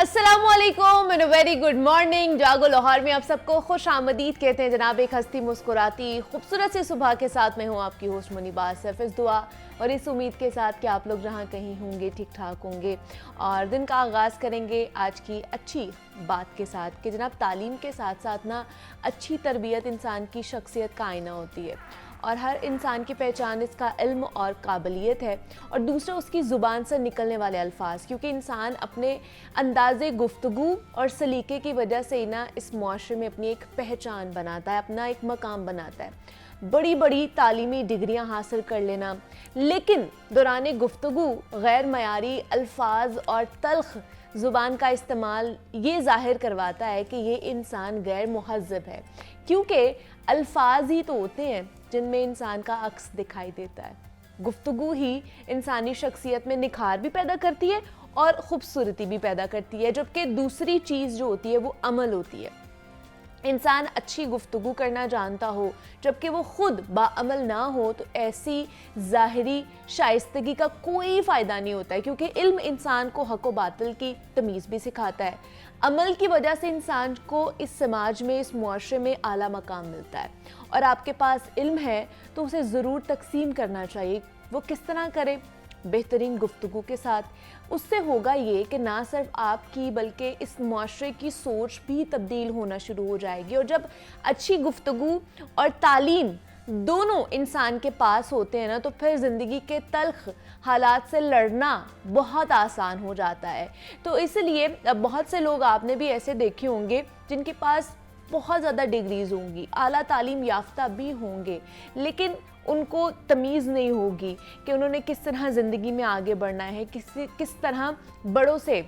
अस्सलामुअलैकुम and very good morning. जागो लाहौर में आप सबको खुश आमदीद कहते हैं जनाब। एक हंसती मुस्कुराती खूबसूरत सी सुबह के साथ मैं हूँ आपकी होस्ट मुनीबा। सिर्फ इस दुआ और इस उम्मीद के साथ कि आप लोग जहाँ कहीं होंगे ठीक ठाक होंगे और दिन का आगाज़ करेंगे आज की अच्छी बात के साथ कि जनाब तालीम के साथ साथ ना अच्छी तरबियत इंसान की शख्सियत का आईना होती है और हर इंसान की पहचान इसका इल्म और काबिलियत है और दूसरा उसकी ज़ुबान से निकलने वाले अल्फाज, क्योंकि इंसान अपने अंदाज़े गुफ्तगू और सलीके की वजह से ही ना इस मुआशरे में अपनी एक पहचान बनाता है, अपना एक मकाम बनाता है। बड़ी बड़ी तालीमी डिग्रियां हासिल कर लेना लेकिन दौरान गुफ्तगू गैर मयारी अल्फाज और तल्ख ज़ुबान का इस्तेमाल ये ज़ाहिर करवाता है कि ये इंसान गैर मुहज़्ज़ब है, क्योंकि अल्फाज ही तो होते हैं जिनमें इंसान का अक्स दिखाई देता है। गुफ्तगू ही इंसानी शख्सियत में निखार भी पैदा करती है और ख़ूबसूरती भी पैदा करती है, जबकि दूसरी चीज़ जो होती है वो अमल होती है। इंसान अच्छी गुफ्तगू करना जानता हो जबकि वो खुद बाअमल ना हो तो ऐसी ज़ाहिरी शाइस्तगी का कोई फ़ायदा नहीं होता है, क्योंकि इल्म इंसान को हक़ व बातिल की तमीज़ भी सिखाता है। अमल की वजह से इंसान को इस समाज में, इस मुआशरे में आला मकाम मिलता है और आपके पास इल्म है तो उसे ज़रूर तकसीम करना चाहिए। वो किस तरह करे? बेहतरीन गुफ्तगू के साथ। उससे होगा ये कि ना सिर्फ आपकी बल्कि इस मुआशरे की सोच भी तब्दील होना शुरू हो जाएगी। और जब अच्छी गुफ्तगू और तालीम दोनों इंसान के पास होते हैं ना तो फिर ज़िंदगी के तल्ख हालात से लड़ना बहुत आसान हो जाता है। तो इसलिए बहुत से लोग आपने भी ऐसे देखे होंगे जिनके पास बहुत ज़्यादा डिग्रीज़ होंगी, आला तालीम याफ्ता भी होंगे, लेकिन उनको तमीज़ नहीं होगी कि उन्होंने किस तरह ज़िंदगी में आगे बढ़ना है, किस तरह बड़ों से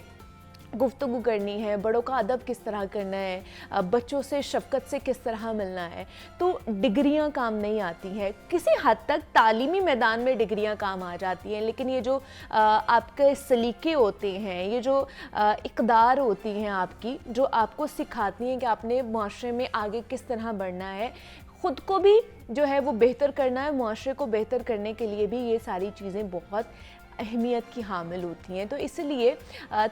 गुफ्तगू करनी है, बड़ों का अदब किस तरह करना है, बच्चों से शफ़क़त से किस तरह मिलना है। तो डिग्रियां काम नहीं आती हैं। किसी हद तक तालीमी मैदान में डिग्रियां काम आ जाती हैं, लेकिन ये जो आपके सलीके होते हैं, ये जो इक़दार होती हैं आपकी, जो आपको सिखाती हैं कि आपने मुआशरे में आगे किस तरह बढ़ना है, ख़ुद को भी जो है वो बेहतर करना है, मुआशरे को बेहतर करने के लिए भी ये सारी चीज़ें बहुत अहमियत की हामिल होती हैं। तो इसलिए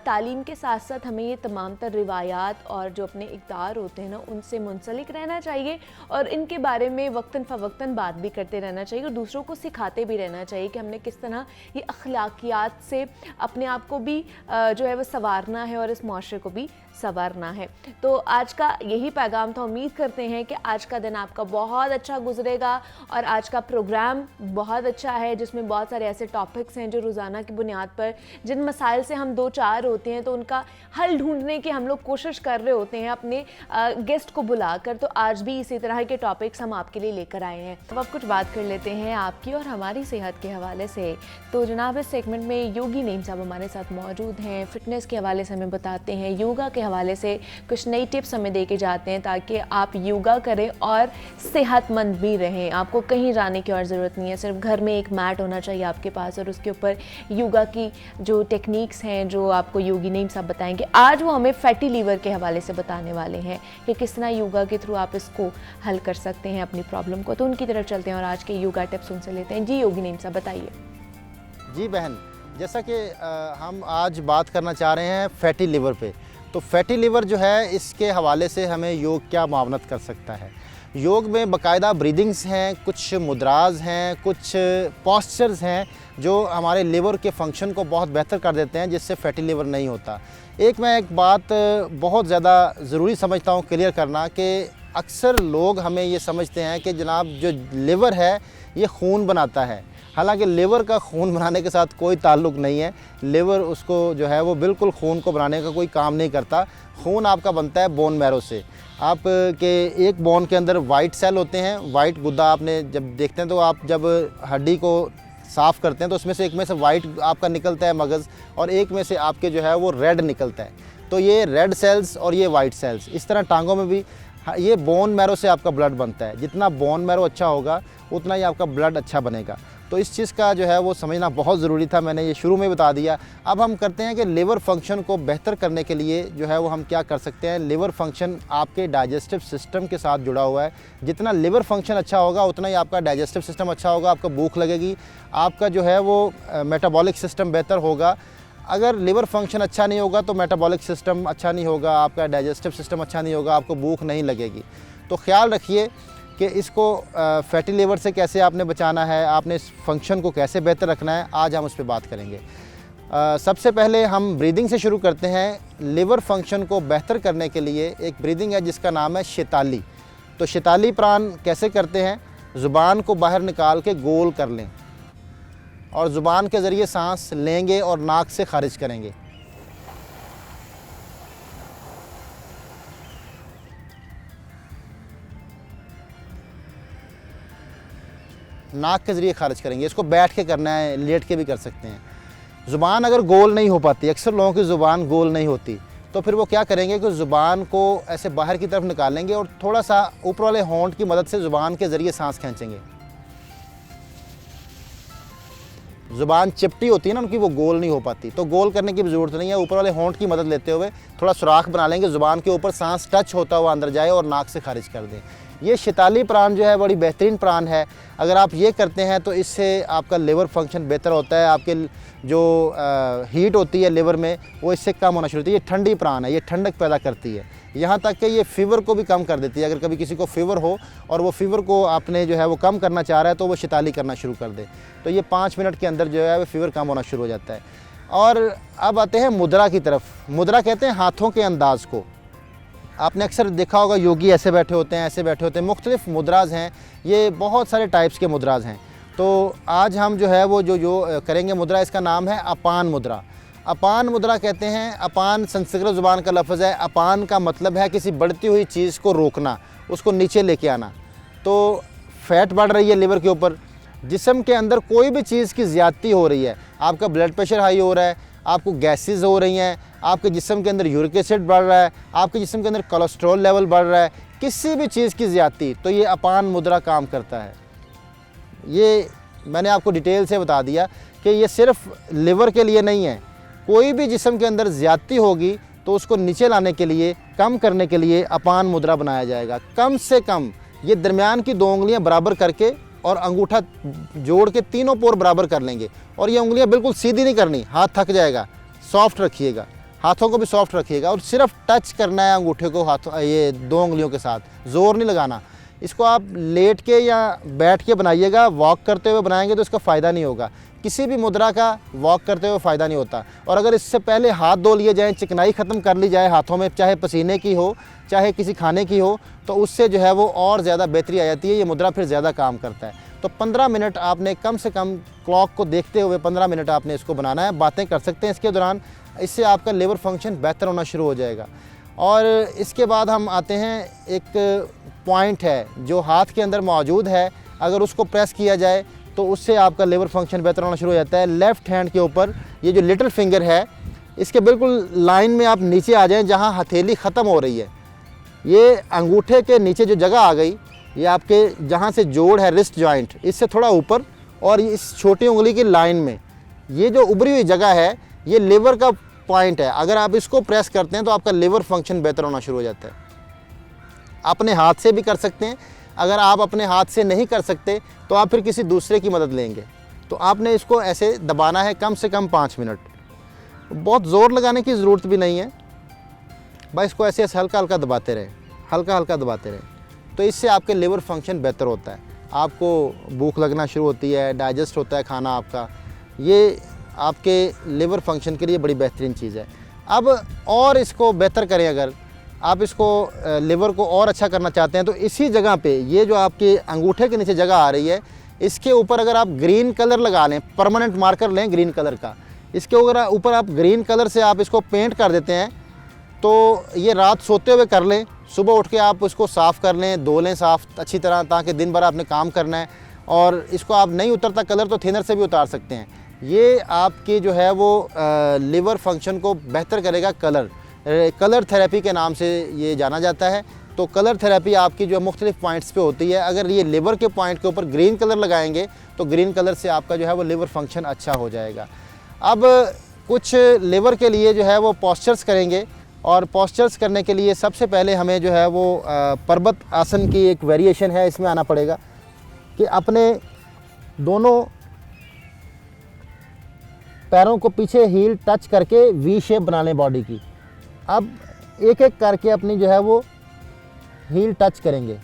तालीम के साथ साथ हमें ये तमाम तर रिवायात और जो अपने इक़दार होते हैं ना उनसे मुंसलिक रहना चाहिए और इनके बारे में वक्तन फ़वक्तन बात भी करते रहना चाहिए और दूसरों को सिखाते भी रहना चाहिए कि हमने किस तरह ये अखलाकियात से अपने आप को भी जो है वो संवारना है और इस मुआशरे को भी संवारना है। तो आज का यही पैगाम था। उम्मीद करते हैं कि आज का दिन आपका बहुत अच्छा गुजरेगा और आज का प्रोग्राम बहुत अच्छा है जिसमें बहुत सारे ऐसे टॉपिक्स हैं जो रोज़ाना की बुनियाद पर जिन मसाइल से हम दो चार होते हैं तो उनका हल ढूंढने की हम लोग कोशिश कर रहे होते हैं अपने गेस्ट को बुलाकर। तो आज भी इसी तरह के टॉपिक्स हम आपके लिए लेकर आए हैं। तो अब कुछ बात कर लेते हैं आपकी और हमारी सेहत के हवाले से। तो जनाब इस सेगमेंट में योगी नईम साहब हमारे साथ मौजूद हैं। फ़िटनेस के हवाले से हमें बताते हैं, योगा के हवाले से कुछ नई टिप्स हमें दे के जाते हैं ताकि आप योगा करें और सेहतमंद भी रहें। आपको कहीं जाने की और ज़रूरत नहीं है, सिर्फ घर में एक मैट होना चाहिए आपके पास और उसके ऊपर योगा की जो टेक्निक्स हैं जो आपको योगी नईम साहब बताएंगे। आज वो हमें फैटी लीवर के हवाले से बताने वाले हैं कि किस तरह योगा के थ्रू आप इसको हल कर सकते हैं अपनी प्रॉब्लम को। तो उनकी तरफ चलते हैं और आज के योगा टिप्स उनसे लेते हैं। जी योगी नईम साहब बताइए। जी बहन, जैसा कि हम आज बात करना चाह रहे हैं फैटी लीवर पे, तो फैटी लीवर जो है इसके हवाले से हमें योग क्या मुआवनत कर सकता है। योग में बाकायदा ब्रीदिंग्स हैं, कुछ मुद्राज हैं, कुछ पॉस्चर्स हैं जो हमारे लीवर के फंक्शन को बहुत बेहतर कर देते हैं, जिससे फैटी लीवर नहीं होता। मैं एक बात बहुत ज़्यादा ज़रूरी समझता हूँ क्लियर करना कि अक्सर लोग हमें ये समझते हैं कि जनाब जो लीवर है ये खून बनाता है, हालांकि लीवर का खून बनाने के साथ कोई ताल्लुक़ नहीं है। लीवर उसको जो है वो बिल्कुल खून को बनाने का कोई काम नहीं करता। खून आपका बनता है बोन मैरो से। आप के एक बोन के अंदर वाइट सेल होते हैं, वाइट गुद्दा आपने जब देखते हैं तो आप जब हड्डी को साफ़ करते हैं तो उसमें से एक में से वाइट आपका निकलता है मगज़ और एक में से आपके जो है वो रेड निकलता है। तो ये रेड सेल्स और ये वाइट सेल्स, इस तरह टांगों में भी ये बोन मैरो से आपका ब्लड बनता है। जितना बोन मैरो अच्छा होगा उतना ही आपका ब्लड अच्छा बनेगा। तो इस चीज़ का जो है वो समझना बहुत ज़रूरी था, मैंने ये शुरू में बता दिया। अब हम करते हैं कि लिवर फंक्शन को बेहतर करने के लिए जो है वो हम क्या कर सकते हैं। लिवर फंक्शन आपके डाइजेस्टिव सिस्टम के साथ जुड़ा हुआ है। जितना लिवर फंक्शन अच्छा होगा उतना ही आपका डाइजेस्टिव सिस्टम अच्छा होगा, आपको भूख लगेगी, आपका जो है वो मेटाबॉलिक सिस्टम बेहतर होगा, अगर लिवर फंक्शन अच्छा नहीं होगा तो मेटाबॉलिक सिस्टम अच्छा नहीं होगा, आपका डाइजेस्टिव सिस्टम अच्छा नहीं होगा, आपको भूख नहीं लगेगी। तो ख्याल रखिए कि इसको फैटी लिवर से कैसे आपने बचाना है, आपने इस फंक्शन को कैसे बेहतर रखना है, आज हम उस पर बात करेंगे। सबसे पहले हम ब्रीदिंग से शुरू करते हैं। लिवर फंक्शन को बेहतर करने के लिए एक ब्रीदिंग है जिसका नाम है शैताली। तो शैताली प्राण कैसे करते हैं? ज़ुबान को बाहर निकाल के गोल कर लें और ज़ुबान के ज़रिए सांस लेंगे और नाक से खारिज करेंगे। नाक के ज़रिए खारिज करेंगे। इसको बैठ के करना है, लेट के भी कर सकते हैं। ज़ुबान अगर गोल नहीं हो पाती, अक्सर लोगों की ज़ुबान गोल नहीं होती, तो फिर वो क्या करेंगे कि ज़ुबान को ऐसे बाहर की तरफ निकालेंगे और थोड़ा सा ऊपर वाले होंठ की मदद से ज़ुबान के ज़रिए सांस खींचेंगे। ज़ुबान चिपटी होती है ना उनकी, वो गोल नहीं हो पाती, तो गोल करने की भी ज़रूरत नहीं है। ऊपर वाले होंठ की मदद लेते हुए थोड़ा सुराख बना लेंगे, ज़ुबान के ऊपर सांस टच होता हुआ अंदर जाए और नाक से खारिज कर दें। ये शैताली प्राण जो है बड़ी बेहतरीन प्राण है। अगर आप ये करते हैं तो इससे आपका लिवर फंक्शन बेहतर होता है। आपके जो हीट होती है लिवर में वो इससे कम होना शुरू होती है। ये ठंडी प्राण है, ये ठंडक पैदा करती है, यहाँ तक कि ये फ़ीवर को भी कम कर देती है। अगर कभी किसी को फ़ीवर हो और वो फ़ीवर को आपने जो है वो कम करना चाह रहा है तो वो शैताली करना शुरू कर दे, तो ये 5 मिनट के अंदर जो है वो फ़ीवर कम होना शुरू हो जाता है। और अब आते हैं मुद्रा की तरफ। मुद्रा कहते हैं हाथों के अंदाज़ को। आपने अक्सर देखा होगा योगी ऐसे बैठे होते हैं, ऐसे बैठे होते हैं। मुख्तलिफ मुद्राज हैं, ये बहुत सारे टाइप्स के मुद्राज हैं। तो आज हम जो है वो जो करेंगे मुद्रा, इसका नाम है अपान मुद्रा। अपान मुद्रा कहते हैं, अपान संस्कृत ज़ुबान का लफ्ज़ है। अपान का मतलब है किसी बढ़ती हुई चीज़ को रोकना, उसको नीचे लेके आना। तो फैट बढ़ रही है लिवर के ऊपर, जिस्म के अंदर कोई भी चीज़ की ज़्यादती हो रही है, आपका ब्लड प्रेशर हाई हो रहा है, आपको गैसेस हो रही हैं, आपके जिस्म के अंदर यूरिक एसिड बढ़ रहा है, आपके जिस्म के अंदर कोलेस्ट्रॉल लेवल बढ़ रहा है, किसी भी चीज़ की ज़्यादती, तो ये अपान मुद्रा काम करता है। ये मैंने आपको डिटेल से बता दिया कि ये सिर्फ लिवर के लिए नहीं है। कोई भी जिस्म के अंदर ज़्यादती होगी तो उसको नीचे लाने के लिए, कम करने के लिए अपान मुद्रा बनाया जाएगा। कम से कम ये दरमियान की 2 उंगलियां बराबर करके और अंगूठा जोड़ के तीनों पोर बराबर कर लेंगे। और ये उंगलियां बिल्कुल सीधी नहीं करनी, हाथ थक जाएगा, सॉफ्ट रखिएगा, हाथों को भी सॉफ्ट रखिएगा और सिर्फ टच करना है अंगूठे को हाथों, ये 2 उंगलियों के साथ, ज़ोर नहीं लगाना। इसको आप लेट के या बैठ के बनाइएगा। वॉक करते हुए बनाएंगे तो इसका फ़ायदा नहीं होगा। किसी भी मुद्रा का वॉक करते हुए फ़ायदा नहीं होता। और अगर इससे पहले हाथ धो लिए जाएँ, चिकनाई ख़त्म कर ली जाए हाथों में, चाहे पसीने की हो चाहे किसी खाने की हो, तो उससे जो है वो और ज़्यादा बेहतरी आ जाती है। ये मुद्रा फिर ज़्यादा काम करता है। तो 15 मिनट आपने कम से कम क्लॉक को देखते हुए 15 मिनट आपने इसको बनाना है। बातें कर सकते हैं इसके दौरान, इससे आपका लिवर फंक्शन बेहतर होना शुरू हो जाएगा। और इसके बाद हम आते हैं, एक पॉइंट है जो हाथ के अंदर मौजूद है, अगर उसको प्रेस किया जाए तो उससे आपका लिवर फंक्शन बेहतर होना शुरू हो जाता है। लेफ़्ट हैंड के ऊपर ये जो लिटिल फिंगर है, इसके बिल्कुल लाइन में आप नीचे आ जाएं जहां हथेली ख़त्म हो रही है। ये अंगूठे के नीचे जो जगह आ गई, ये आपके जहां से जोड़ है रिस्ट जॉइंट, इससे थोड़ा ऊपर और इस छोटी उंगली की लाइन में ये जो उभरी हुई जगह है, ये लिवर का पॉइंट है। अगर आप इसको प्रेस करते हैं तो आपका लिवर फंक्शन बेहतर होना शुरू हो जाता है। अपने हाथ से भी कर सकते हैं। अगर आप अपने हाथ से नहीं कर सकते तो आप फिर किसी दूसरे की मदद लेंगे। तो आपने इसको ऐसे दबाना है कम से कम 5 मिनट। बहुत ज़ोर लगाने की ज़रूरत भी नहीं है, बस इसको ऐसे हल्का हल्का दबाते रहें, हल्का हल्का दबाते रहें। तो इससे आपके लिवर फंक्शन बेहतर होता है। आपको भूख लगना शुरू होती है, डाइजेस्ट होता है खाना आपका। ये आपके लिवर फंक्शन के लिए बड़ी बेहतरीन चीज़ है। अब और इसको बेहतर करें, अगर आप इसको लिवर को और अच्छा करना चाहते हैं तो इसी जगह पे, ये जो आपके अंगूठे के नीचे जगह आ रही है, इसके ऊपर अगर आप ग्रीन कलर लगा लें, परमानेंट मार्कर लें ग्रीन कलर का, इसके ऊपर आप ग्रीन कलर से आप इसको पेंट कर देते हैं, तो ये रात सोते हुए कर लें, सुबह उठ के आप उसको साफ़ कर लें, धो लें साफ़ अच्छी तरह, ताकि दिन भर आपने काम करना है। और इसको आप नहीं उतरता कलर तो थिनर से भी उतार सकते हैं। ये आपकी जो है वो लिवर फंक्शन को बेहतर करेगा। कलर थेरेपी के नाम से ये जाना जाता है। तो कलर थेरेपी आपकी जो है मुख्तलिफ पॉइंट्स पे होती है। अगर ये लिवर के पॉइंट के ऊपर ग्रीन कलर लगाएंगे तो ग्रीन कलर से आपका जो है वो लिवर फंक्शन अच्छा हो जाएगा। अब कुछ लिवर के लिए जो है वो पोस्चर्स करेंगे, और पोस्चर्स करने के लिए सबसे पहले हमें जो है वो पर्वत आसन की एक वेरिएशन है, इसमें आना पड़ेगा कि अपने दोनों पैरों को पीछे हील टच करके वी शेप बना लें बॉडी की। अब एक एक करके अपनी जो है वो हील टच करेंगे।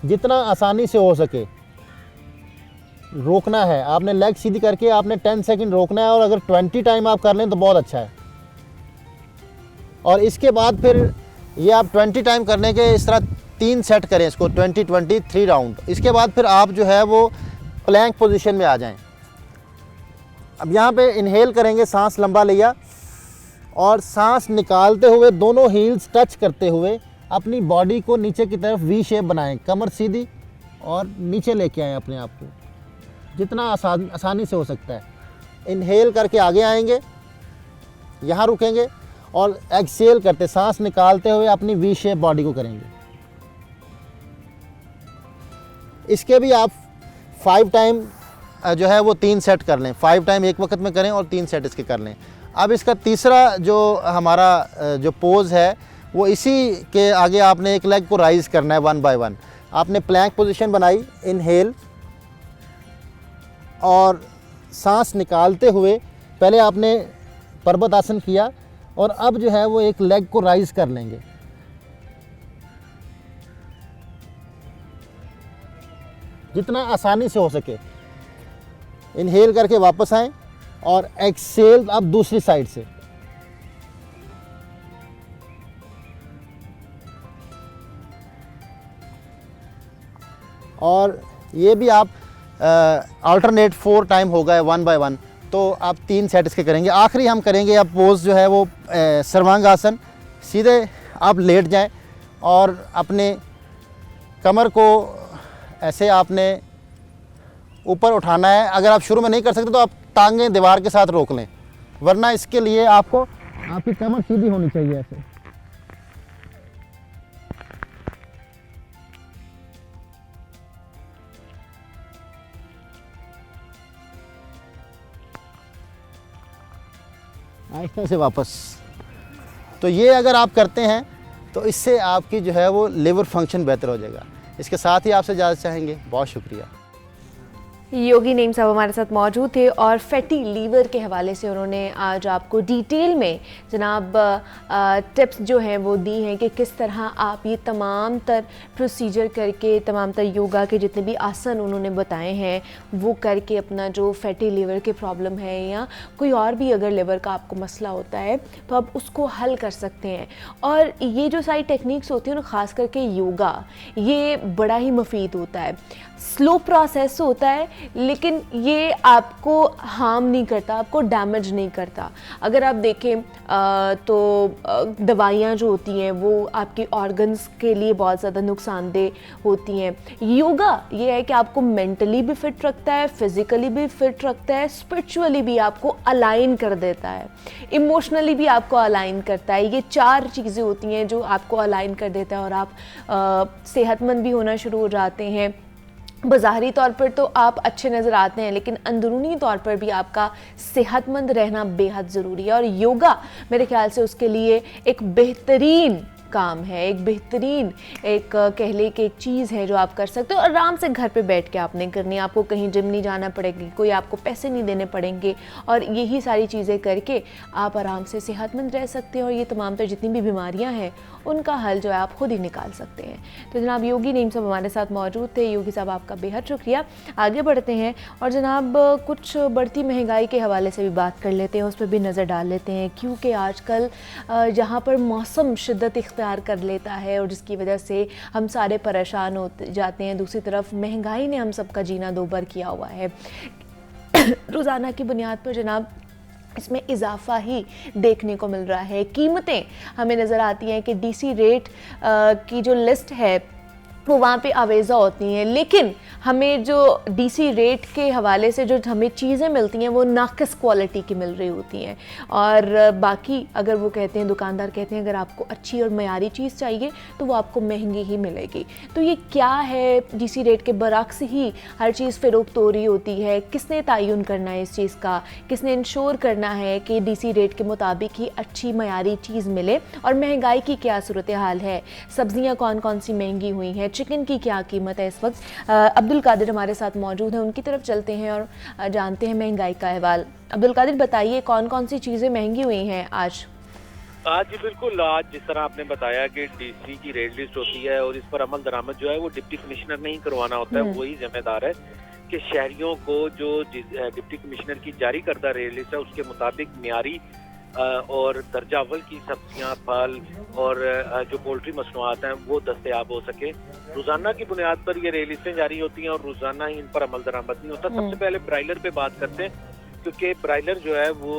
जितना आसानी से हो सके रोकना है। आपने लेग सीधी करके आपने 10 सेकंड रोकना है, और अगर 20 टाइम आप कर लें तो बहुत अच्छा है। और इसके बाद फिर ये आप 20 टाइम करने के इस तरह 3 सेट करें इसको, 20-20 3 राउंड। इसके बाद फिर आप जो है वो प्लैंक पोजीशन में आ जाएं। अब यहाँ पे इनहेल करेंगे, सांस लंबा लिया, और सांस निकालते हुए दोनों हील्स टच करते हुए अपनी बॉडी को नीचे की तरफ वी शेप बनाएं, कमर सीधी और नीचे लेके आएँ अपने आप को, जितना आसानी से हो सकता है। इनहेल करके आगे आएंगे, यहाँ रुकेंगे, और एक्सहेल करते सांस निकालते हुए अपनी वी शेप बॉडी को करेंगे। इसके भी आप 5 टाइम जो है वो 3 सेट कर लें, 5 टाइम एक वक्त में करें और 3 सेट इसके कर लें। अब इसका तीसरा जो हमारा जो पोज है वो इसी के आगे आपने एक लेग को राइज करना है 1 बाय 1। आपने प्लैंक पोजीशन बनाई, इनहेल, और सांस निकालते हुए पहले आपने पर्वत आसन किया, और अब जो है वो एक लेग को राइज कर लेंगे। जितना आसानी से हो सके इनहेल करके वापस आएं, और एक्सहेल अब दूसरी साइड से। और ये भी आप अल्टरनेट 4 टाइम होगा 1 बाय 1, तो आप 3 सेट इसके करेंगे। आखिरी हम करेंगे अब पोज जो है वो सर्वांगासन। सीधे आप लेट जाएं और अपने कमर को ऐसे आपने ऊपर उठाना है। अगर आप शुरू में नहीं कर सकते तो आप टांगें दीवार के साथ रोक लें, वरना इसके लिए आपको आपकी कमर सीधी होनी चाहिए ऐसे। आहिस्ता से वापस। तो ये अगर आप करते हैं तो इससे आपकी जो है वो लिवर फंक्शन बेहतर हो जाएगा। इसके साथ ही आपसे इजाज़त चाहेंगे। बहुत शुक्रिया। योगी नीम साहब हमारे साथ मौजूद थे और फैटी लीवर के हवाले से उन्होंने आज आपको डिटेल में जनाब टिप्स जो हैं वो दी हैं कि किस तरह आप ये तमाम तर प्रोसीजर करके, तमाम तर योगा के जितने भी आसन उन्होंने बताए हैं वो करके अपना जो फैटी लीवर के प्रॉब्लम है या कोई और भी अगर लिवर का आपको मसला होता है तो आप उसको हल कर सकते हैं। और ये जो सारी टेक्निक्स होती हैं ना, ख़ास करके योगा, ये बड़ा ही मुफीद होता है। स्लो प्रोसेस होता है लेकिन ये आपको हार्म नहीं करता, आपको डैमेज नहीं करता। अगर आप देखें तो दवाइयाँ जो होती हैं वो आपके ऑर्गन्स के लिए बहुत ज़्यादा नुकसानदेह होती हैं। योगा ये है कि आपको मेंटली भी फिट रखता है, फिज़िकली भी फिट रखता है, स्पिरिचुअली भी आपको अलाइन कर देता है, इमोशनली भी आपको अलाइन करता है। ये 4 चीज़ें होती हैं जो आपको अलाइन कर देता है और आप सेहतमंद भी होना शुरू हो जाते हैं। बज़ाहिरी तौर पर तो आप अच्छे नज़र आते हैं लेकिन अंदरूनी तौर पर भी आपका सेहतमंद रहना बेहद ज़रूरी है। और योगा मेरे ख्याल से उसके लिए एक बेहतरीन काम है, एक बेहतरीन एक कह ले कि एक चीज़ है जो आप कर सकते हो। आराम से घर पे बैठ के आपने करनी है, आपको कहीं जिम नहीं जाना पड़ेगी, कोई आपको पैसे नहीं देने पड़ेंगे, और यही सारी चीज़ें करके आप आराम से सेहतमंद रह सकते हैं और ये तमाम तर जितनी भी बीमारियां हैं उनका हल जो है आप खुद ही निकाल सकते हैं। तो जनाब योगी नीम साहब हमारे साथ मौजूद थे। योगी साहब आपका बेहद शुक्रिया। आगे बढ़ते हैं और जनाब कुछ बढ़ती महंगाई के हवाले से भी बात कर लेते हैं, उस पर भी नज़र डाल लेते हैं, क्योंकि आजकल जहाँ पर मौसम शिद्दत इख्तियार कर लेता है और जिसकी वजह से हम सारे परेशान हो जाते हैं, दूसरी तरफ महंगाई ने हम सबका जीना दोबर किया हुआ है। रोज़ाना की बुनियाद पर जनाब इसमें इजाफा ही देखने को मिल रहा है। कीमतें हमें नज़र आती हैं कि डीसी रेट की जो लिस्ट है वो वहाँ पे आवेज़ा होती हैं, लेकिन हमें जो डीसी रेट के हवाले से जो हमें चीज़ें मिलती हैं वो नाक़िस क्वालिटी की मिल रही होती हैं। और बाकी अगर वो कहते हैं, दुकानदार कहते हैं अगर आपको अच्छी और मयारी चीज़ चाहिए तो वो आपको महंगी ही मिलेगी। तो ये क्या है, डीसी रेट के बरक्स ही हर चीज़ फ़रोख्त हो रही होती है। किसने तयन करना है इस चीज़ का, किसने इंश्योर करना है कि डीसी रेट के मुताबिक ही अच्छी मयारी चीज़ मिले, और महंगाई की क्या सूरत हाल है, सब्ज़ियाँ कौन कौन सी महंगी हुई हैं, चिकन की क्या कीमत है इस वक्त। अब्दुल कादिर हमारे साथ मौजूद हैं, उनकी तरफ चलते हैं और जानते हैं महंगाई का अहवाल। अब्दुल कादिर, बताइए कौन कौन सी चीज़ें महंगी हुई हैं आज? जी बिल्कुल। आज जिस तरह आपने बताया कि डीसी की रेट लिस्ट होती है और इस पर अमल दरामद जो है वो डिप्टी कमिश्नर ने ही करवाना होता है, वही जिम्मेदार है कि शहरियों को जो डिप्टी कमिश्नर की जारी करदा रेट लिस्ट है उसके मुताबिक मियारी और दर्जा अव्वल की सब्जियां, फल और जो पोल्ट्री मसनूआत हैं वो दस्तयाब हो सके। रोजाना की बुनियाद पर ये रेट लिस्टें जारी होती हैं और रोजाना ही इन पर अमल दरामद नहीं होता। सबसे पहले ब्रायलर पे बात करते हैं, क्योंकि ब्रायलर जो है वो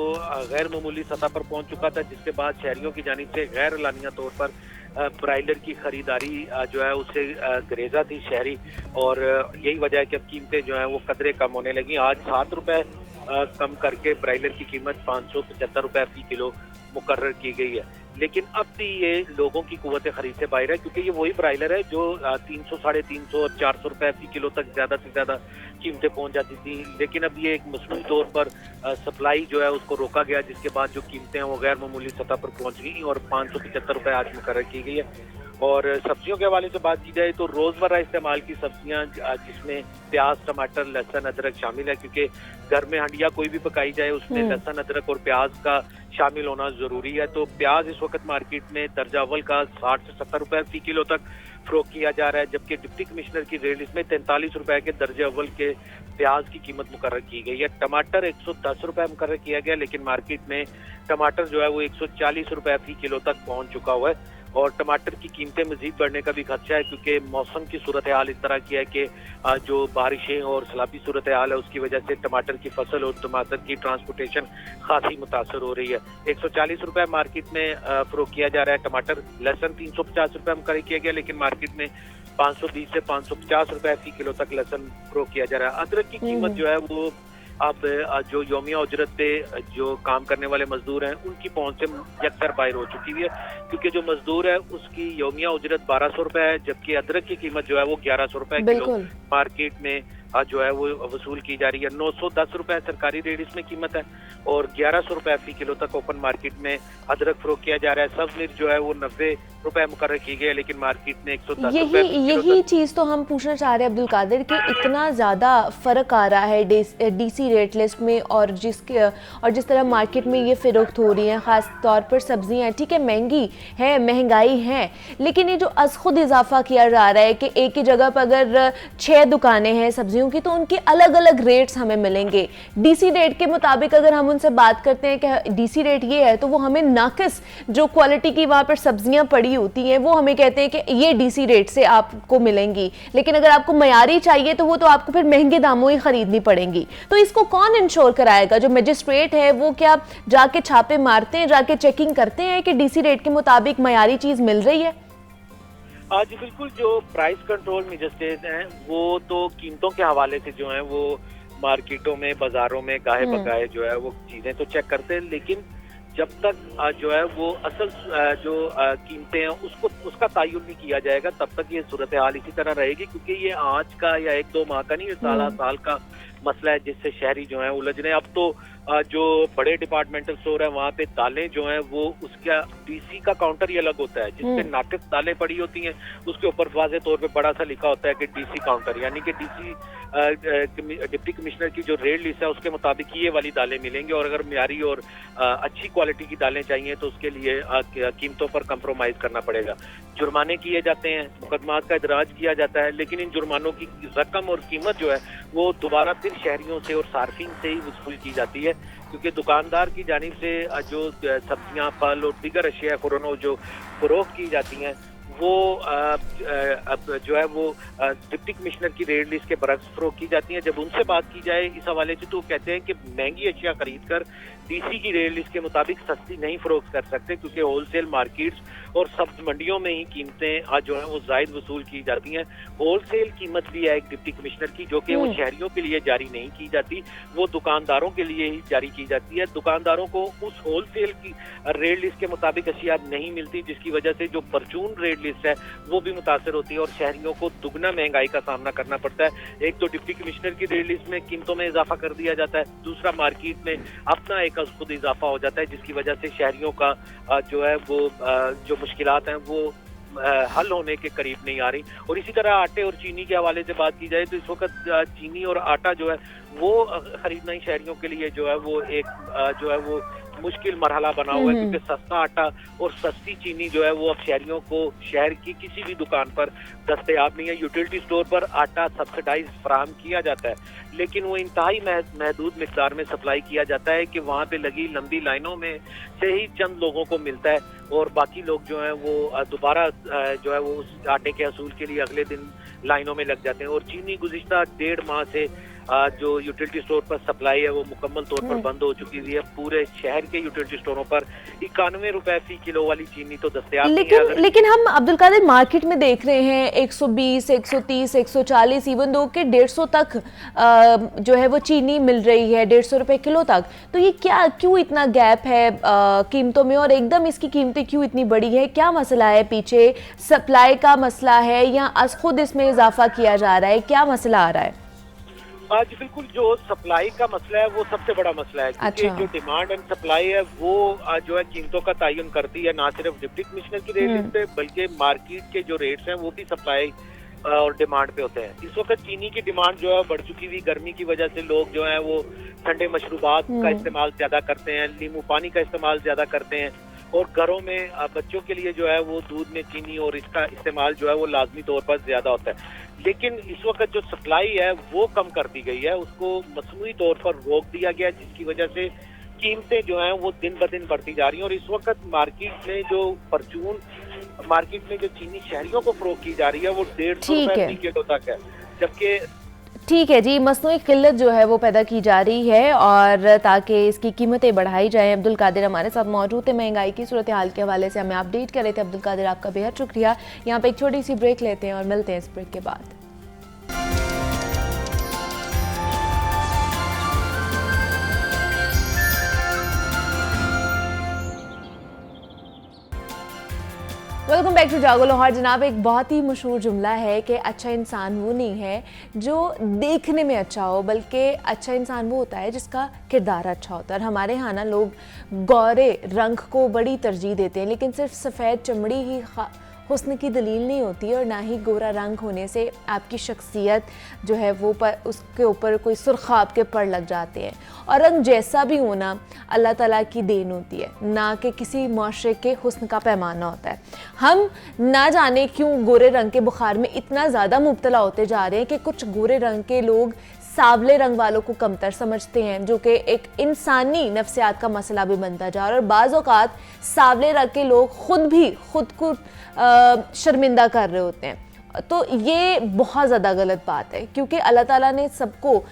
गैर मामूली सतह पर पहुंच चुका था, जिसके बाद शहरियों की जानिब से गैर एलानिया तौर पर ब्रायलर की खरीदारी जो है उससे गरेजा थी शहरी, और यही वजह है कि अब कीमतें जो है वो कदरे कम होने लगी। आज 7 रुपए कम करके ब्रायलर की कीमत 575 रुपए फी किलो मुकर्रर की गई है। लेकिन अब भी ये लोगों की कुव्वत खरीद से बाहर है, क्योंकि ये वही ब्रायलर है जो 300, 350 और 400 रुपए फी किलो तक ज्यादा से ज्यादा कीमतें पहुंच जाती थी। लेकिन अब ये एक मसनूई तौर पर सप्लाई जो है उसको रोका गया, जिसके बाद जो कीमतें हैं वो गैर मामूली सतह पर पहुंच गई और 575 रुपए आज मुकर्रर की गई है। और सब्जियों के हवाले से बात की जाए तो रोजमर्रा इस्तेमाल की सब्जियां जिसमें प्याज, टमाटर, लहसुन, अदरक शामिल है, क्योंकि घर में हंडिया कोई भी पकाई जाए उसमें लहसुन, अदरक और प्याज का शामिल होना जरूरी है। तो प्याज इस वक्त मार्केट में दर्जा अव्वल का 60 से 70 रुपए फी किलो तक फरोख्त किया जा रहा है, जबकि डिप्टी कमिश्नर की रेट लिस्ट में 43 रुपए के दर्जे अव्वल के प्याज की कीमत मुकर्रर की गई है। टमाटर 110 रुपए मुकर्रर किया गया, लेकिन मार्केट में टमाटर जो है वो 140 रुपए फी किलो तक पहुंच चुका हुआ है। और टमाटर की कीमतें मजीद बढ़ने का भी खदशा है, क्योंकि मौसम की सूरत हाल इस तरह की है कि जो बारिशें और सैलाबी सूरत हाल है उसकी वजह से टमाटर की फसल और टमाटर की ट्रांसपोर्टेशन खासी मुतासर हो रही है। 140 रुपए मार्केट में फरोख्त किया जा रहा है टमाटर। लहसुन 350 रुपए मुकर्रर किया गया, लेकिन मार्केट में 520 से 550 रुपए फी किलो तक लहसुन फरोख्त किया जा रहा है। अदरक की कीमत जो है वो अब जो यौमिया उजरत पे जो काम करने वाले मजदूर हैं उनकी पहुंच से यकसर बाहर हो चुकी हुई है, क्योंकि जो मजदूर है उसकी यौमिया उजरत 1200 रुपए है, जबकि अदरक की कीमत जो है वो 1100 रुपए किलो मार्केट में जो है वो वसूल की जा रही है। 910 रुपए सरकारी रेट इसमें कीमत है और 1100 रुपए फी किलो तक ओपन मार्केट में अदरक फरोख्त किया जा रहा है। सब मिर्च जो है वो 90 रुपए मुकर्रर की गई है, लेकिन मार्केट में 110 रुपए। यही चीज तो हम पूछना चाह रहे हैं अब्दुल कादिर कि इतना ज्यादा फर्क आ रहा है डीसी रेट लिस्ट में और जिस तरह मार्केट में ये फरोख्त हो रही है, खास तौर पर सब्जियां। ठीक है, महंगी है, महंगाई है, लेकिन ये जो खुद इजाफा किया जा रहा है कि एक ही जगह पर अगर 6 दुकानें हैं सब्जियों की तो उनके अलग अलग रेट्स हमें मिलेंगे। डीसी रेट के मुताबिक अगर हम उनसे बात करते हैं कि डीसी रेट ये है, तो वो हमें नाकिस जो क्वालिटी की वहां पर सब्जियां पड़ी होती हैं वो हमें कहते हैं कि ये डीसी रेट से आपको मिलेंगी, लेकिन अगर आपको मयारी चाहिए तो वो तो आपको फिर महंगे दामों ही खरीदनी पड़ेंगी। तो इसको कौन इंश्योर कराएगा? जो मजिस्ट्रेट है वो क्या जाके छापे मारते हैं, जाके चेकिंग करते हैं कि डीसी रेट के मुताबिक मयारी चीज मिल रही है? जी बिल्कुल। जो प्राइस कंट्रोल मजिस्ट्रेट हैं वो तो कीमतों के हवाले से जो है वो मार्केटों में, बाजारों में गाहे बगाहे जो है वो चीजें तो चेक करते हैं, लेकिन जब तक जो है वो असल जो कीमतें हैं उसका तयन नहीं किया जाएगा तब तक ये सूरत हाल इसी तरह रहेगी, क्योंकि ये आज का या 1-2 माह का नहीं, साल का मसला है जिससे शहरी जो है उलझ रहे हैं। अब तो जो बड़े डिपार्टमेंटल स्टोर है वहाँ पे दालें जो हैं वो उसका डीसी का काउंटर ही अलग होता है, जिसपे नाकिस दालें पड़ी होती हैं, उसके ऊपर वाज़े तौर पे बड़ा सा लिखा होता है कि डीसी काउंटर, यानी कि डीसी डिप्टी कमिश्नर की जो रेट लिस्ट है उसके मुताबिक ये वाली दालें मिलेंगी। और अगर मियारी और अच्छी क्वालिटी की दालें चाहिए तो उसके लिए कीमतों पर कंप्रोमाइज करना पड़ेगा। जुर्माने किए जाते हैं, मुकदमात का इदराज किया जाता है, लेकिन इन जुर्मानों की रकम और कीमत जो है वो दोबारा फिर शहरियों से और सार्फिन से ही वसूल की जाती है, क्योंकि दुकानदार की जानिब से जो सब्जियां, फल और दीगर अशिया जो फरोख्त की जाती हैं वो अब जो है वो डिप्टी कमिश्नर की रेट लिस्ट के बरक्स फरोख्त की जाती हैं। जब उनसे बात की जाए इस हवाले से तो कहते हैं कि महंगी अशिया खरीद कर डीसी की रेट लिस्ट के मुताबिक सस्ती नहीं फरोख्त कर सकते, क्योंकि होलसेल मार्केट्स और सब्ज मंडियों में ही कीमतें जो है वो जायद वसूल की जाती हैं। होलसेल कीमत भी है एक डिप्टी कमिश्नर की, जो कि वो शहरियों के लिए जारी नहीं की जाती, वो दुकानदारों के लिए ही जारी की जाती है। दुकानदारों को उस होलसेल की रेट लिस्ट के मुताबिक अशिया नहीं मिलती, जिसकी वजह से जो परचून रेट लिस्ट है वो भी मुतासर होती है और शहरियों को दुगना महंगाई का सामना करना पड़ता है। एक तो डिप्टी कमिश्नर की रेट लिस्ट में कीमतों में इजाफा कर दिया जाता है, दूसरा मार्केट में अपना एक खुद इजाफा हो जाता है, जिसकी वजह से शहरियों का जो है वो जो मुश्किलात हैं वो हल होने के करीब नहीं आ रही। और इसी तरह आटे और चीनी के हवाले से बात की जाए तो इस वक्त चीनी और आटा जो है वो खरीदना ही शहरियों के लिए जो है वो एक जो है वो मुश्किल मरहला बना हुआ है, क्योंकि सस्ता आटा और सस्ती चीनी जो है वो अब शहरियों को शहर की किसी भी दुकान पर दस्तयाब नहीं है। यूटिलिटी स्टोर पर आटा सब्सिडाइज फराहम किया जाता है, लेकिन वो इंतहाई महदूद मिकदार में सप्लाई किया जाता है कि वहाँ पे लगी लंबी लाइनों में से ही चंद लोगों को मिलता है और बाकी लोग जो हैं वो दोबारा जो है वो उस आटे के हसूल के लिए अगले दिन लाइनों में लग जाते हैं। और चीनी गुज़िश्ता 1.5 माह से जो यूटिलिटी स्टोर पर सप्लाई है वो मुकम्मल तौर पर बंद हो चुकी है। पूरे शहर के यूटिलिटी स्टोरों पर 91 रुपए फी किलो वाली चीनी तो दस्तयाब नहीं है। लेकिन हम अब्दुल कादिर मार्केट में देख रहे हैं 120, 130, 140, इवन दो के 150 तक जो है वो चीनी मिल रही है, 150 रुपए किलो तक। तो ये क्यों इतना गैप है कीमतों में और एकदम इसकी कीमतें क्यों इतनी बड़ी है? क्या मसला है पीछे? सप्लाई का मसला है या खुद इसमें इजाफा किया जा रहा है? क्या मसला आ रहा है? आज बिल्कुल जो सप्लाई का मसला है वो सबसे बड़ा मसला है, क्योंकि जो डिमांड एंड सप्लाई है वो जो है कीमतों का तयन करती है, ना सिर्फ डिप्टी कमिश्नर की रेट लिस्ट पे बल्कि मार्केट के जो रेट्स हैं वो भी सप्लाई और डिमांड पे होते हैं। इस वक्त चीनी की डिमांड जो है बढ़ चुकी हुई गर्मी की वजह से लोग जो है वो ठंडे मशरूबात का इस्तेमाल ज्यादा करते हैं, नींबू पानी का इस्तेमाल ज्यादा करते हैं और घरों में बच्चों के लिए जो है वो दूध में चीनी और इसका इस्तेमाल जो है वो लाजमी तौर पर ज्यादा होता है। लेकिन इस वक्त जो सप्लाई है वो कम कर दी गई है, उसको मसनूई तौर पर रोक दिया गया, जिसकी वजह से कीमतें जो हैं वो दिन ब दिन बढ़ती जा रही हैं। और इस वक्त मार्केट में जो चीनी शहरियों को फरोख्त की जा रही है वो 150 रुपए किलो तक है, जबकि ठीक है जी, मसनूई किल्लत जो है वो पैदा की जा रही है और ताकि इसकी कीमतें बढ़ाई जाएं। अब्दुल कादिर हमारे साथ मौजूद है, महंगाई की सूरत हाल के हवाले से हमें अपडेट कर रहे थे। अब्दुल कादिर, आपका बेहद शुक्रिया। यहाँ पे एक छोटी सी ब्रेक लेते हैं और मिलते हैं इस ब्रेक के बाद। वेलकम बैक टू जागो लाहौर। जनाब, एक बहुत ही मशहूर जुमला है कि अच्छा इंसान वो नहीं है जो देखने में अच्छा हो, बल्कि अच्छा इंसान वो होता है जिसका किरदार अच्छा होता है। और हमारे यहाँ ना लोग गोरे रंग को बड़ी तरजीह देते हैं, लेकिन सिर्फ सफ़ेद चमड़ी ही हुस्न की दलील नहीं होती है और ना ही गोरा रंग होने से आपकी शख्सियत जो है वो उसके ऊपर कोई सुर्खाब के पड़ लग जाते हैं। और रंग जैसा भी होना अल्लाह ताला की देन होती है, ना कि किसी माशरे के हुस्न का पैमाना होता है। हम ना जाने क्यों गोरे रंग के बुखार में इतना ज़्यादा मुब्तला होते जा रहे हैं कि कुछ गोरे रंग के लोग सावले रंग वालों को कमतर समझते हैं, जो कि एक इंसानी नफ्सियात का मसला भी बनता जा रहा है। और बाज़ औक़ात सावले रंग के लोग खुद को शर्मिंदा कर रहे होते हैं। तो ये बहुत ज़्यादा गलत बात है, क्योंकि अल्लाह ताला ने सबको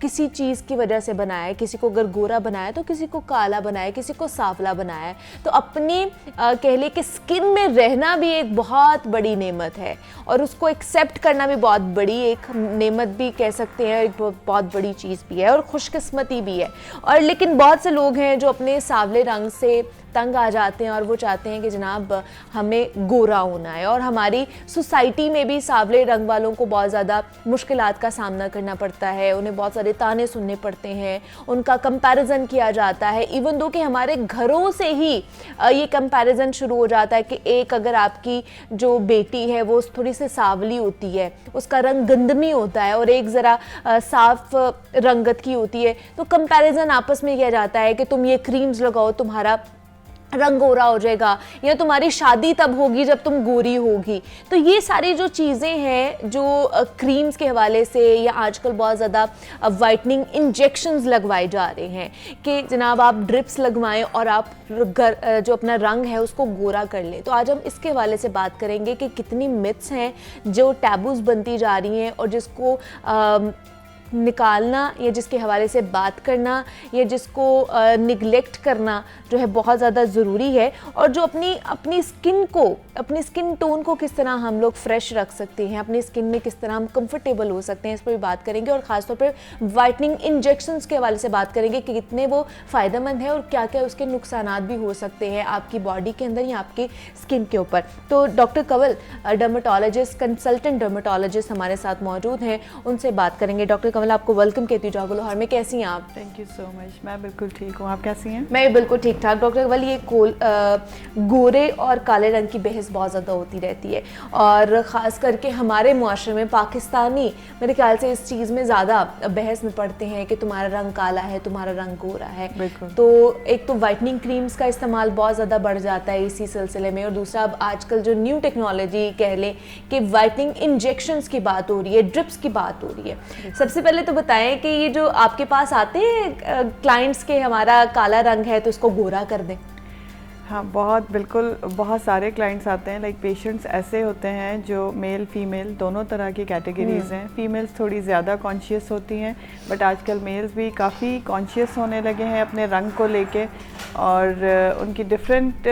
किसी चीज़ की वजह से बनाया है। किसी को अगर गोरा बनाया तो किसी को काला बनाया, किसी को सांवला बनाया है। तो अपनी कह ले कि स्किन में रहना भी एक बहुत बड़ी नेमत है और उसको एक्सेप्ट करना भी बहुत बड़ी एक नेमत भी कह सकते हैं, एक बहुत बड़ी चीज़ भी है और खुशकिस्मती भी है। और लेकिन बहुत से लोग हैं जो अपने सांवले रंग से तंग आ जाते हैं और वो चाहते हैं कि जनाब हमें गोरा होना है। और हमारी सोसाइटी में भी सांवले रंग वालों को बहुत ज़्यादा मुश्किलात का सामना करना पड़ता है, उन्हें बहुत सारे ताने सुनने पड़ते हैं, उनका कंपैरिजन किया जाता है। इवन दो कि हमारे घरों से ही ये कंपैरिजन शुरू हो जाता है कि एक अगर आपकी जो बेटी है वो थोड़ी सी सांवली होती है, उसका रंग गंदमी होता है, और एक ज़रा साफ रंगत की होती है, तो कंपैरिजन आपस में किया जाता है कि तुम ये क्रीम्स लगाओ तुम्हारा रंग गोरा हो जाएगा, या तुम्हारी शादी तब होगी जब तुम गोरी होगी। तो ये सारी जो चीज़ें हैं जो क्रीम्स के हवाले से या आजकल बहुत ज़्यादा वाइटनिंग इंजेक्शंस लगवाए जा रहे हैं कि जनाब आप ड्रिप्स लगवाएं और आप जो अपना रंग है उसको गोरा कर लें। तो आज हम इसके हवाले से बात करेंगे कि कितनी मिथ्स हैं जो टैबूज बनती जा रही हैं और जिसको निकालना या जिसके हवाले से बात करना या जिसको निगलेक्ट करना जो है बहुत ज़्यादा ज़रूरी है। और जो अपनी स्किन टोन को किस तरह हम लोग फ्रेश रख सकते हैं, अपनी स्किन में किस तरह हम कंफर्टेबल हो सकते हैं, इस पर भी बात करेंगे। और ख़ासतौर पर वाइटनिंग इंजेक्शंस के हवाले से बात करेंगे कि कितने वो फ़ायदेमंद है और क्या क्या उसके नुकसानात भी हो सकते हैं आपकी बॉडी के अंदर या आपकी स्किन के ऊपर। तो doctor Kanwal dermatologist, consultant dermatologist हमारे साथ मौजूद हैं, उनसे बात करेंगे। डॉक्टर कंवल, कामिल आपको वेलकम कहती हूँ जागो लोहार में। कैसी हैं आप? थैंक यू सो मच, मैं बिल्कुल ठीक हूँ, आप कैसी हैं? मैं भी बिल्कुल ठीक ठाक। डॉक्टर इकबाल, ये गोरे और काले रंग की बहस बहुत ज़्यादा होती रहती है और ख़ास करके हमारे मुआशरे में पाकिस्तानी मेरे ख्याल से इस चीज़ में ज़्यादा बहस में पड़ते हैं कि तुम्हारा रंग काला है, तुम्हारा रंग गोरा है। तो एक तो वाइटनिंग क्रीम्स का इस्तेमाल बहुत ज़्यादा बढ़ जाता है इसी सिलसिले में, और दूसरा अब आजकल जो न्यू टेक्नोलॉजी कह लें कि वाइटनिंग इंजेक्शंस की बात हो रही है, ड्रिप्स की बात हो रही है। सबसे पहले तो बताएं कि ये जो आपके पास आते हैं क्लाइंट्स के हमारा काला रंग है तो इसको गोरा कर दें। हाँ, बहुत सारे क्लाइंट्स आते हैं। लाइक पेशेंट्स ऐसे होते हैं जो मेल फीमेल दोनों तरह की कैटेगरीज हैं। फीमेल्स थोड़ी ज़्यादा कॉन्शियस होती हैं, बट आजकल मेल्स भी काफ़ी कॉन्शियस होने लगे हैं अपने रंग को लेके, और उनकी डिफरेंट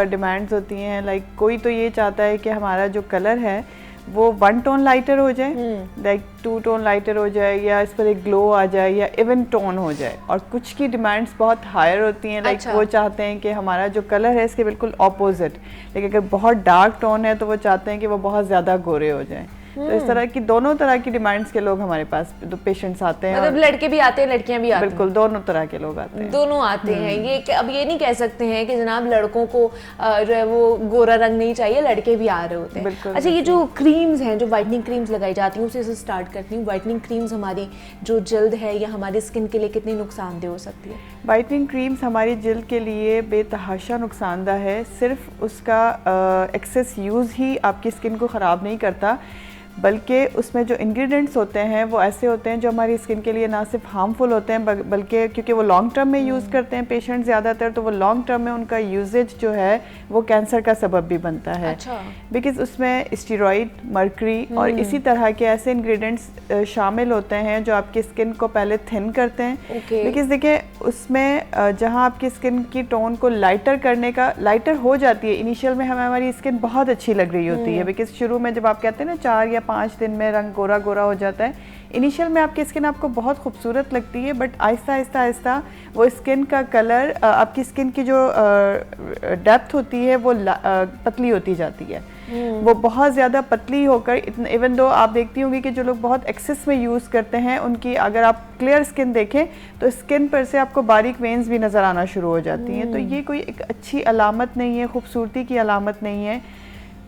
डिमांड्स होती हैं। लाइक कोई तो ये चाहता है कि हमारा जो कलर है वो 1 टोन लाइटर हो जाए, लाइक 2 टोन लाइटर हो जाए, या इस पर एक ग्लो आ जाए, या इवन टोन हो जाए। और कुछ की डिमांड्स बहुत हायर होती हैं। लाइक वो चाहते हैं कि हमारा जो कलर है इसके बिल्कुल ऑपोजिट, लेकिन अगर बहुत डार्क टोन है तो वो चाहते हैं कि वो बहुत ज़्यादा गोरे हो जाएं। तो इस तरह की दोनों तरह की डिमांड्स के लोग हमारे पास पेशेंट्स आते हैं। मतलब लड़के भी आते हैं, लड़कियां भी आती हैं? बिल्कुल, दोनों तरह के लोग आते हैं। दोनों आते हैं। ये अब ये नहीं कह सकते हैं कि जनाब लड़कों को जो है वो गोरा रंग नहीं चाहिए, लड़के भी आ रहे होते हैं। अच्छा, ये जो क्रीम्स हैं, जो वाइटनिंग क्रीम्स लगाई जाती हैं, उसे से स्टार्ट करती हूँ। वाइटनिंग क्रीम्स हमारी जो जल्द है या हमारी स्किन के लिए कितनी नुकसानदेह हो सकती है? वाइटनिंग क्रीम्स हमारी जल्द के लिए बेतहाशा नुकसानदा है। सिर्फ उसका एक्सेस यूज़ ही आपकी स्किन को ख़राब नहीं करता, बल्कि उसमें जो इंग्रेडिएंट्स होते हैं वो ऐसे होते हैं जो हमारी स्किन के लिए ना सिर्फ हार्मफुल होते हैं, बल्कि क्योंकि वो लॉन्ग टर्म में यूज़ करते हैं पेशेंट ज़्यादातर, तो वो लॉन्ग टर्म में उनका यूजेज जो है वो कैंसर का सबब भी बनता है। अच्छा। बिकॉज उसमें स्टीरॉइड, मर्करी और इसी तरह के ऐसे इंग्रेडिएंट्स शामिल होते हैं जो आपकी स्किन को पहले थिन करते हैं। बिकॉज देखिए, उसमें जहाँ आपकी स्किन की टोन को लाइटर करने का, लाइटर हो जाती है इनिशियल में, हमारी स्किन बहुत अच्छी लग रही होती है। बिकॉज शुरू में जब आप कहते हैं ना 4 या 5 दिन में रंग गोरा गोरा हो जाता है, इनिशियल में आपकी स्किन आपको बहुत खूबसूरत लगती है, बट आहिस्ता आहिस्ता आहिस्ता वो स्किन का कलर, आपकी स्किन की जो डेप्थ होती है वो पतली होती जाती है। वो बहुत ज़्यादा पतली होकर, इवन दो आप देखती होंगी कि जो लोग बहुत एक्सेस में यूज़ करते हैं उनकी अगर आप क्लियर स्किन देखें तो स्किन पर से आपको बारीक वेन्स भी नज़र आना शुरू हो जाती हैं। तो ये कोई एक अच्छी अलामत नहीं है, खूबसूरती की अलामत नहीं है।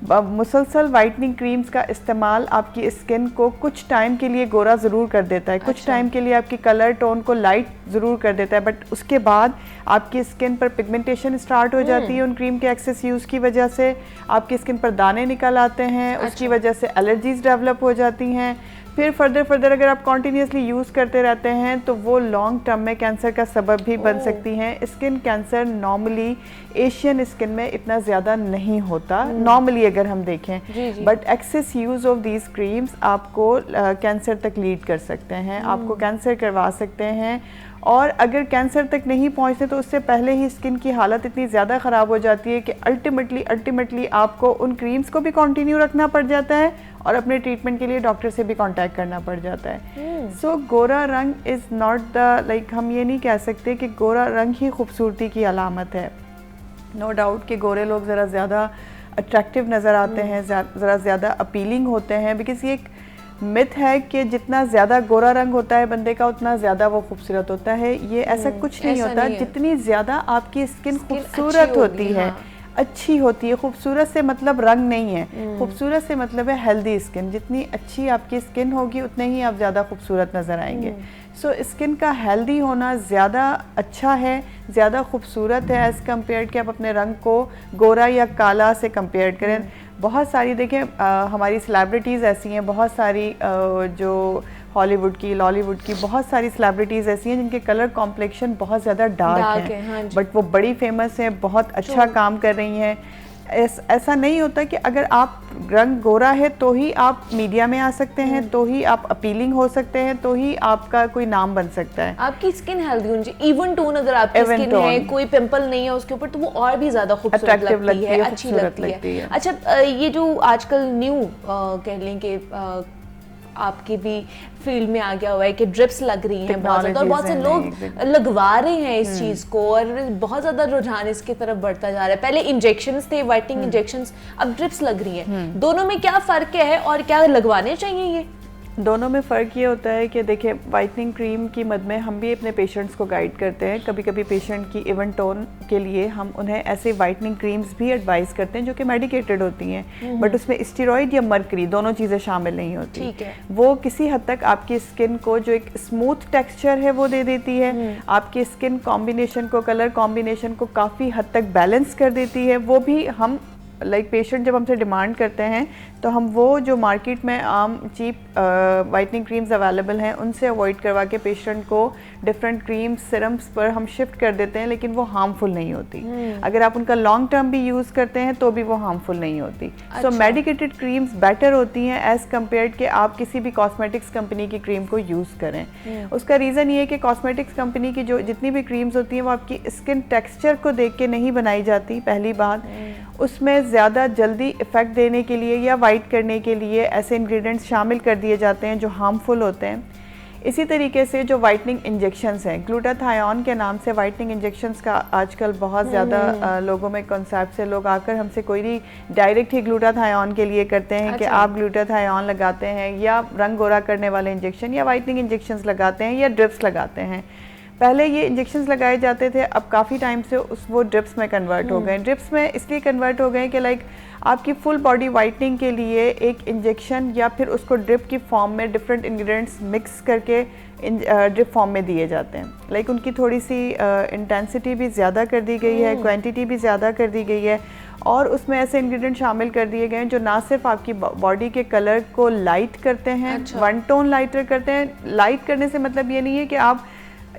मुसलसल वाइटनिंग क्रीम्स का इस्तेमाल आपकी स्किन को कुछ टाइम के लिए गोरा ज़रूर कर देता है, कुछ टाइम के लिए आपकी कलर टोन को लाइट ज़रूर कर देता है, बट उसके बाद आपकी स्किन पर पिगमेंटेशन स्टार्ट हो जाती है। उन क्रीम के एक्सेस यूज़ की वजह से आपकी स्किन पर दाने निकल आते हैं, उसकी वजह से एलर्जीज डेवलप हो जाती हैं। फिर फर्दर अगर आप कॉन्टीन्यूसली यूज़ करते रहते हैं तो वो लॉन्ग टर्म में कैंसर का सबब भी बन सकती हैं। Skin cancer normally Asian skin में इतना ज़्यादा नहीं होता नॉर्मली अगर हम देखें, but excess use of these creams आपको कैंसर तक लीड कर सकते हैं, आपको कैंसर करवा सकते हैं। और अगर कैंसर तक नहीं पहुंचते तो उससे पहले ही स्किन की हालत इतनी ज़्यादा ख़राब हो जाती है कि अल्टीमेटली आपको उन क्रीम्स को भी कंटिन्यू रखना पड़ जाता है और अपने ट्रीटमेंट के लिए डॉक्टर से भी कांटेक्ट करना पड़ जाता है। सो गोरा रंग इज़ नॉट द, लाइक हम ये नहीं कह सकते कि गोरा रंग ही खूबसूरती की अलामत है। नो डाउट कि गोरे लोग ज़रा ज़्यादा अट्रैक्टिव नज़र आते हैं, ज़रा ज़्यादा अपीलिंग होते हैं, बिकॉज ये एक मिथ है कि जितना ज़्यादा गोरा रंग होता है बंदे का उतना ज़्यादा वो खूबसूरत होता है। ये ऐसा कुछ नहीं होता। जितनी ज़्यादा आपकी स्किन खूबसूरत होती है, अच्छी होती है, खूबसूरत से मतलब रंग नहीं है, खूबसूरत से मतलब है हेल्दी स्किन। जितनी अच्छी आपकी स्किन होगी उतने ही आप ज़्यादा खूबसूरत नज़र आएंगे। सो स्किन का हेल्दी होना ज़्यादा अच्छा है, ज़्यादा खूबसूरत है एज़ कम्पेयर कि आप अपने रंग को गोरा या काला से कंपेयर करें। बहुत सारी देखें हमारी सेलिब्रिटीज़ ऐसी हैं, बहुत सारी जो हॉलीवुड की, लॉलीवुड की बहुत सारी सेलिब्रिटीज़ ऐसी हैं जिनके कलर कॉम्प्लेक्शन बहुत ज़्यादा डार्क है, हाँ, बट वो बड़ी फेमस हैं, बहुत अच्छा काम कर रही हैं। ऐसा नहीं होता कि अगर आप रंग गोरा है तो ही आप मीडिया में आ सकते हैं, तो ही आप अपीलिंग हो सकते हैं, तो ही आपका कोई नाम बन सकता है। आपकी स्किन हेल्दी होनी चाहिए। इवन टोन अगर आपकी स्किन है, कोई पिंपल नहीं है उसके ऊपर, तो वो और भी ज्यादा खूबसूरत लगती है, अच्छी लगती है। अच्छा, ये जो आजकल न्यू कह लें कि आपकी भी फील्ड में आ गया हुआ है कि ड्रिप्स लग रही हैं बहुत ज़्यादा, और बहुत से लोग लगवा रहे हैं इस चीज़ को, और बहुत ज़्यादा रुझान इसकी तरफ बढ़ता जा रहा है। पहले इंजेक्शंस थे, वाइटनिंग इंजेक्शंस, अब ड्रिप्स लग रही हैं। दोनों में क्या फ़र्क है और क्या लगवाने चाहिए ये? दोनों में फ़र्क ये होता है कि देखिए वाइटनिंग क्रीम की मद में हम भी अपने पेशेंट्स को गाइड करते हैं। कभी कभी पेशेंट की इवन टोन के लिए हम उन्हें ऐसे वाइटनिंग क्रीम्स भी एडवाइस करते हैं जो कि मेडिकेटेड होती हैं, बट उसमें स्टेरॉइड या मरकरी दोनों चीज़ें शामिल नहीं होती। ठीक है। वो किसी हद तक आपकी स्किन को जो एक स्मूथ टेक्सचर है वो दे देती है, आपकी स्किन कॉम्बिनेशन को, कलर कॉम्बिनेशन को काफ़ी हद तक बैलेंस कर देती है। वो भी हम पेशेंट जब हमसे डिमांड करते हैं तो हम वो जो मार्केट में आम चीप वाइटनिंग क्रीम्स अवेलेबल हैं उनसे अवॉइड करवा के पेशेंट को डिफरेंट क्रीम्स सिरम्स पर हम शिफ्ट कर देते हैं, लेकिन वो हार्मफुल नहीं होती। अगर आप उनका लॉन्ग टर्म भी यूज़ करते हैं तो भी वो हार्मफुल नहीं होती। सो मेडिकेटेड क्रीम्स बेटर होती हैं एज़ कम्पेयर्ड कि आप किसी भी कॉस्मेटिक्स कंपनी की क्रीम को यूज़ करें। उसका रीज़न ये है कि कॉस्मेटिक्स कंपनी की जो जितनी भी क्रीम्स होती हैं वो आपकी स्किन टेक्सचर को देख के नहीं बनाई जाती। पहली बात, उसमें ज़्यादा जल्दी इफ़ेक्ट देने के लिए या वाइट करने के लिए ऐसे इंग्रेडिएंट्स शामिल कर दिए जाते हैं जो हार्मफुल होते हैं। इसी तरीके से जो वाइटनिंग इंजेक्शंस हैं, ग्लूटाथायोन के नाम से वाइटनिंग इंजेक्शंस का आजकल बहुत ज़्यादा लोगों में कॉन्सेप्ट से लोग आकर हमसे क्वेरी डायरेक्ट ही ग्लूटाथायोन के लिए करते हैं कि आप ग्लूटाथायोन लगाते हैं या रंग गोरा करने वाले इंजेक्शन या वाइटनिंग इंजेक्शंस लगाते हैं या ड्रिप्स लगाते हैं। पहले ये इंजेक्शंस लगाए जाते थे, अब काफ़ी टाइम से वो ड्रिप्स में कन्वर्ट हो गए। ड्रिप्स में इसलिए कन्वर्ट हो गए कि आपकी फुल बॉडी वाइटनिंग के लिए एक इंजेक्शन या फिर उसको ड्रिप की फॉर्म में डिफरेंट इंग्रेडिएंट्स मिक्स करके ड्रिप फॉर्म में दिए जाते हैं। उनकी थोड़ी सी इंटेंसिटी भी ज़्यादा कर दी गई है, क्वांटिटी भी ज़्यादा कर दी गई है, और उसमें ऐसे इंग्रेडिएंट शामिल कर दिए गए हैं जो ना सिर्फ आपकी बॉडी के कलर को लाइट करते हैं, वन टोन लाइटर करते हैं। लाइट करने से मतलब ये नहीं है कि आप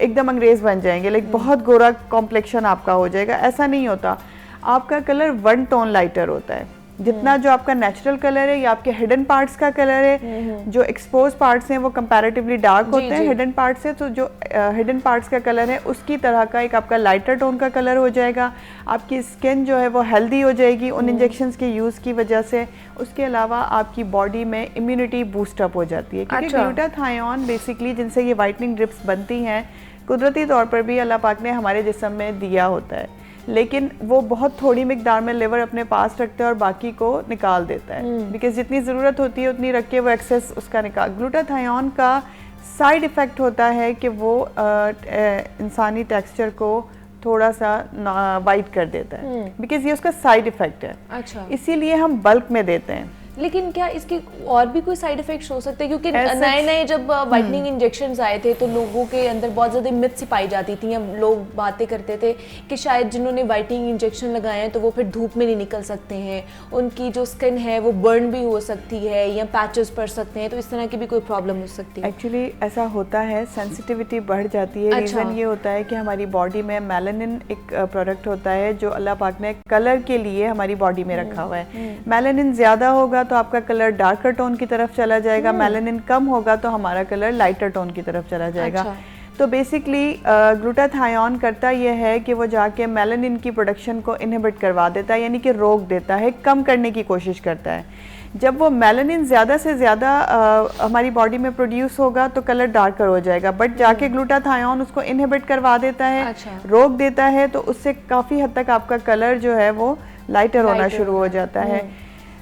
एकदम अंग्रेज बन जाएंगे, बहुत गोरा कॉम्प्लेक्शन आपका हो जाएगा, ऐसा नहीं होता। आपका कलर वन टोन लाइटर होता है। जितना जो आपका नेचुरल कलर है या आपके हिडन पार्ट्स का कलर है, जो एक्सपोज पार्ट्स हैं वो कंपैरेटिवली डार्क होते हैं हिडन पार्ट्स से, तो जो हिडन पार्ट्स का कलर है उसकी तरह का एक आपका लाइटर टोन का कलर हो जाएगा। आपकी स्किन जो है वो हेल्दी हो जाएगी उन इंजेक्शंस के यूज़ की वजह से। उसके अलावा आपकी बॉडी में इम्यूनिटी बूस्टअप हो जाती है, क्योंकि ग्लूटाथायोन बेसिकली जिनसे ये वाइटनिंग ड्रिप्स बनती हैं कुदरती तौर पर भी अल्लाह पाक ने हमारे जिस्म में दिया होता है, लेकिन वो बहुत थोड़ी मिकदार में लिवर अपने पास रखता है और बाकी को निकाल देता है, बिकॉज जितनी ज़रूरत होती है उतनी रख के वो एक्सेस उसका निकाल। ग्लूटाथायोन का साइड इफ़ेक्ट होता है कि वो इंसानी टेक्सचर को थोड़ा सा वाइट कर देता है, बिकॉज ये उसका साइड इफ़ेक्ट है। अच्छा, इसीलिए हम बल्क में देते हैं। लेकिन क्या इसके और भी कोई साइड इफेक्ट्स हो सकते हैं? क्योंकि नए नए जब वाइटनिंग इंजेक्शंस आए थे तो लोगों के अंदर बहुत ज़्यादा मिथ्स पाई जाती थी, या लोग बातें करते थे कि शायद जिन्होंने वाइटनिंग इंजेक्शन लगाए हैं तो वो फिर धूप में नहीं निकल सकते हैं, उनकी जो स्किन है वो बर्न भी हो सकती है या पैचेस पड़ सकते हैं, तो इस तरह की भी कोई प्रॉब्लम हो सकती है? एक्चुअली ऐसा होता है, सेंसिटिविटी बढ़ जाती है। रीज़न ये होता है कि हमारी बॉडी में मेलानिन एक प्रोडक्ट होता है जो अल्लाह पाक ने कलर के लिए हमारी बॉडी में रखा हुआ है। मेलानिन ज़्यादा होगा तो आपका कलर डार्कर टोन की तरफ चला जाएगा, मेलानिन कम होगा तो हमारा कलर लाइटर टोन की तरफ चला जाएगा। अच्छा। तो बेसिकली ग्लूटाथायोन करता यह है कि वो जाके मेलानिन की प्रोडक्शन को इनहिबिट करवा देता है, यानी कि रोक देता है, कम करने की कोशिश करता है। जब वो मेलानिन ज़्यादा से ज़्यादा हमारी बॉडी में प्रोड्यूस होगा तो कलर डार्कर हो जाएगा, बट जाके ग्लूटाथायोन उसको इनहिबिट करवा देता है। अच्छा। रोक देता है, तो उससे काफ़ी हद तक आपका कलर जो है वो लाइटर होना शुरू हो जाता है।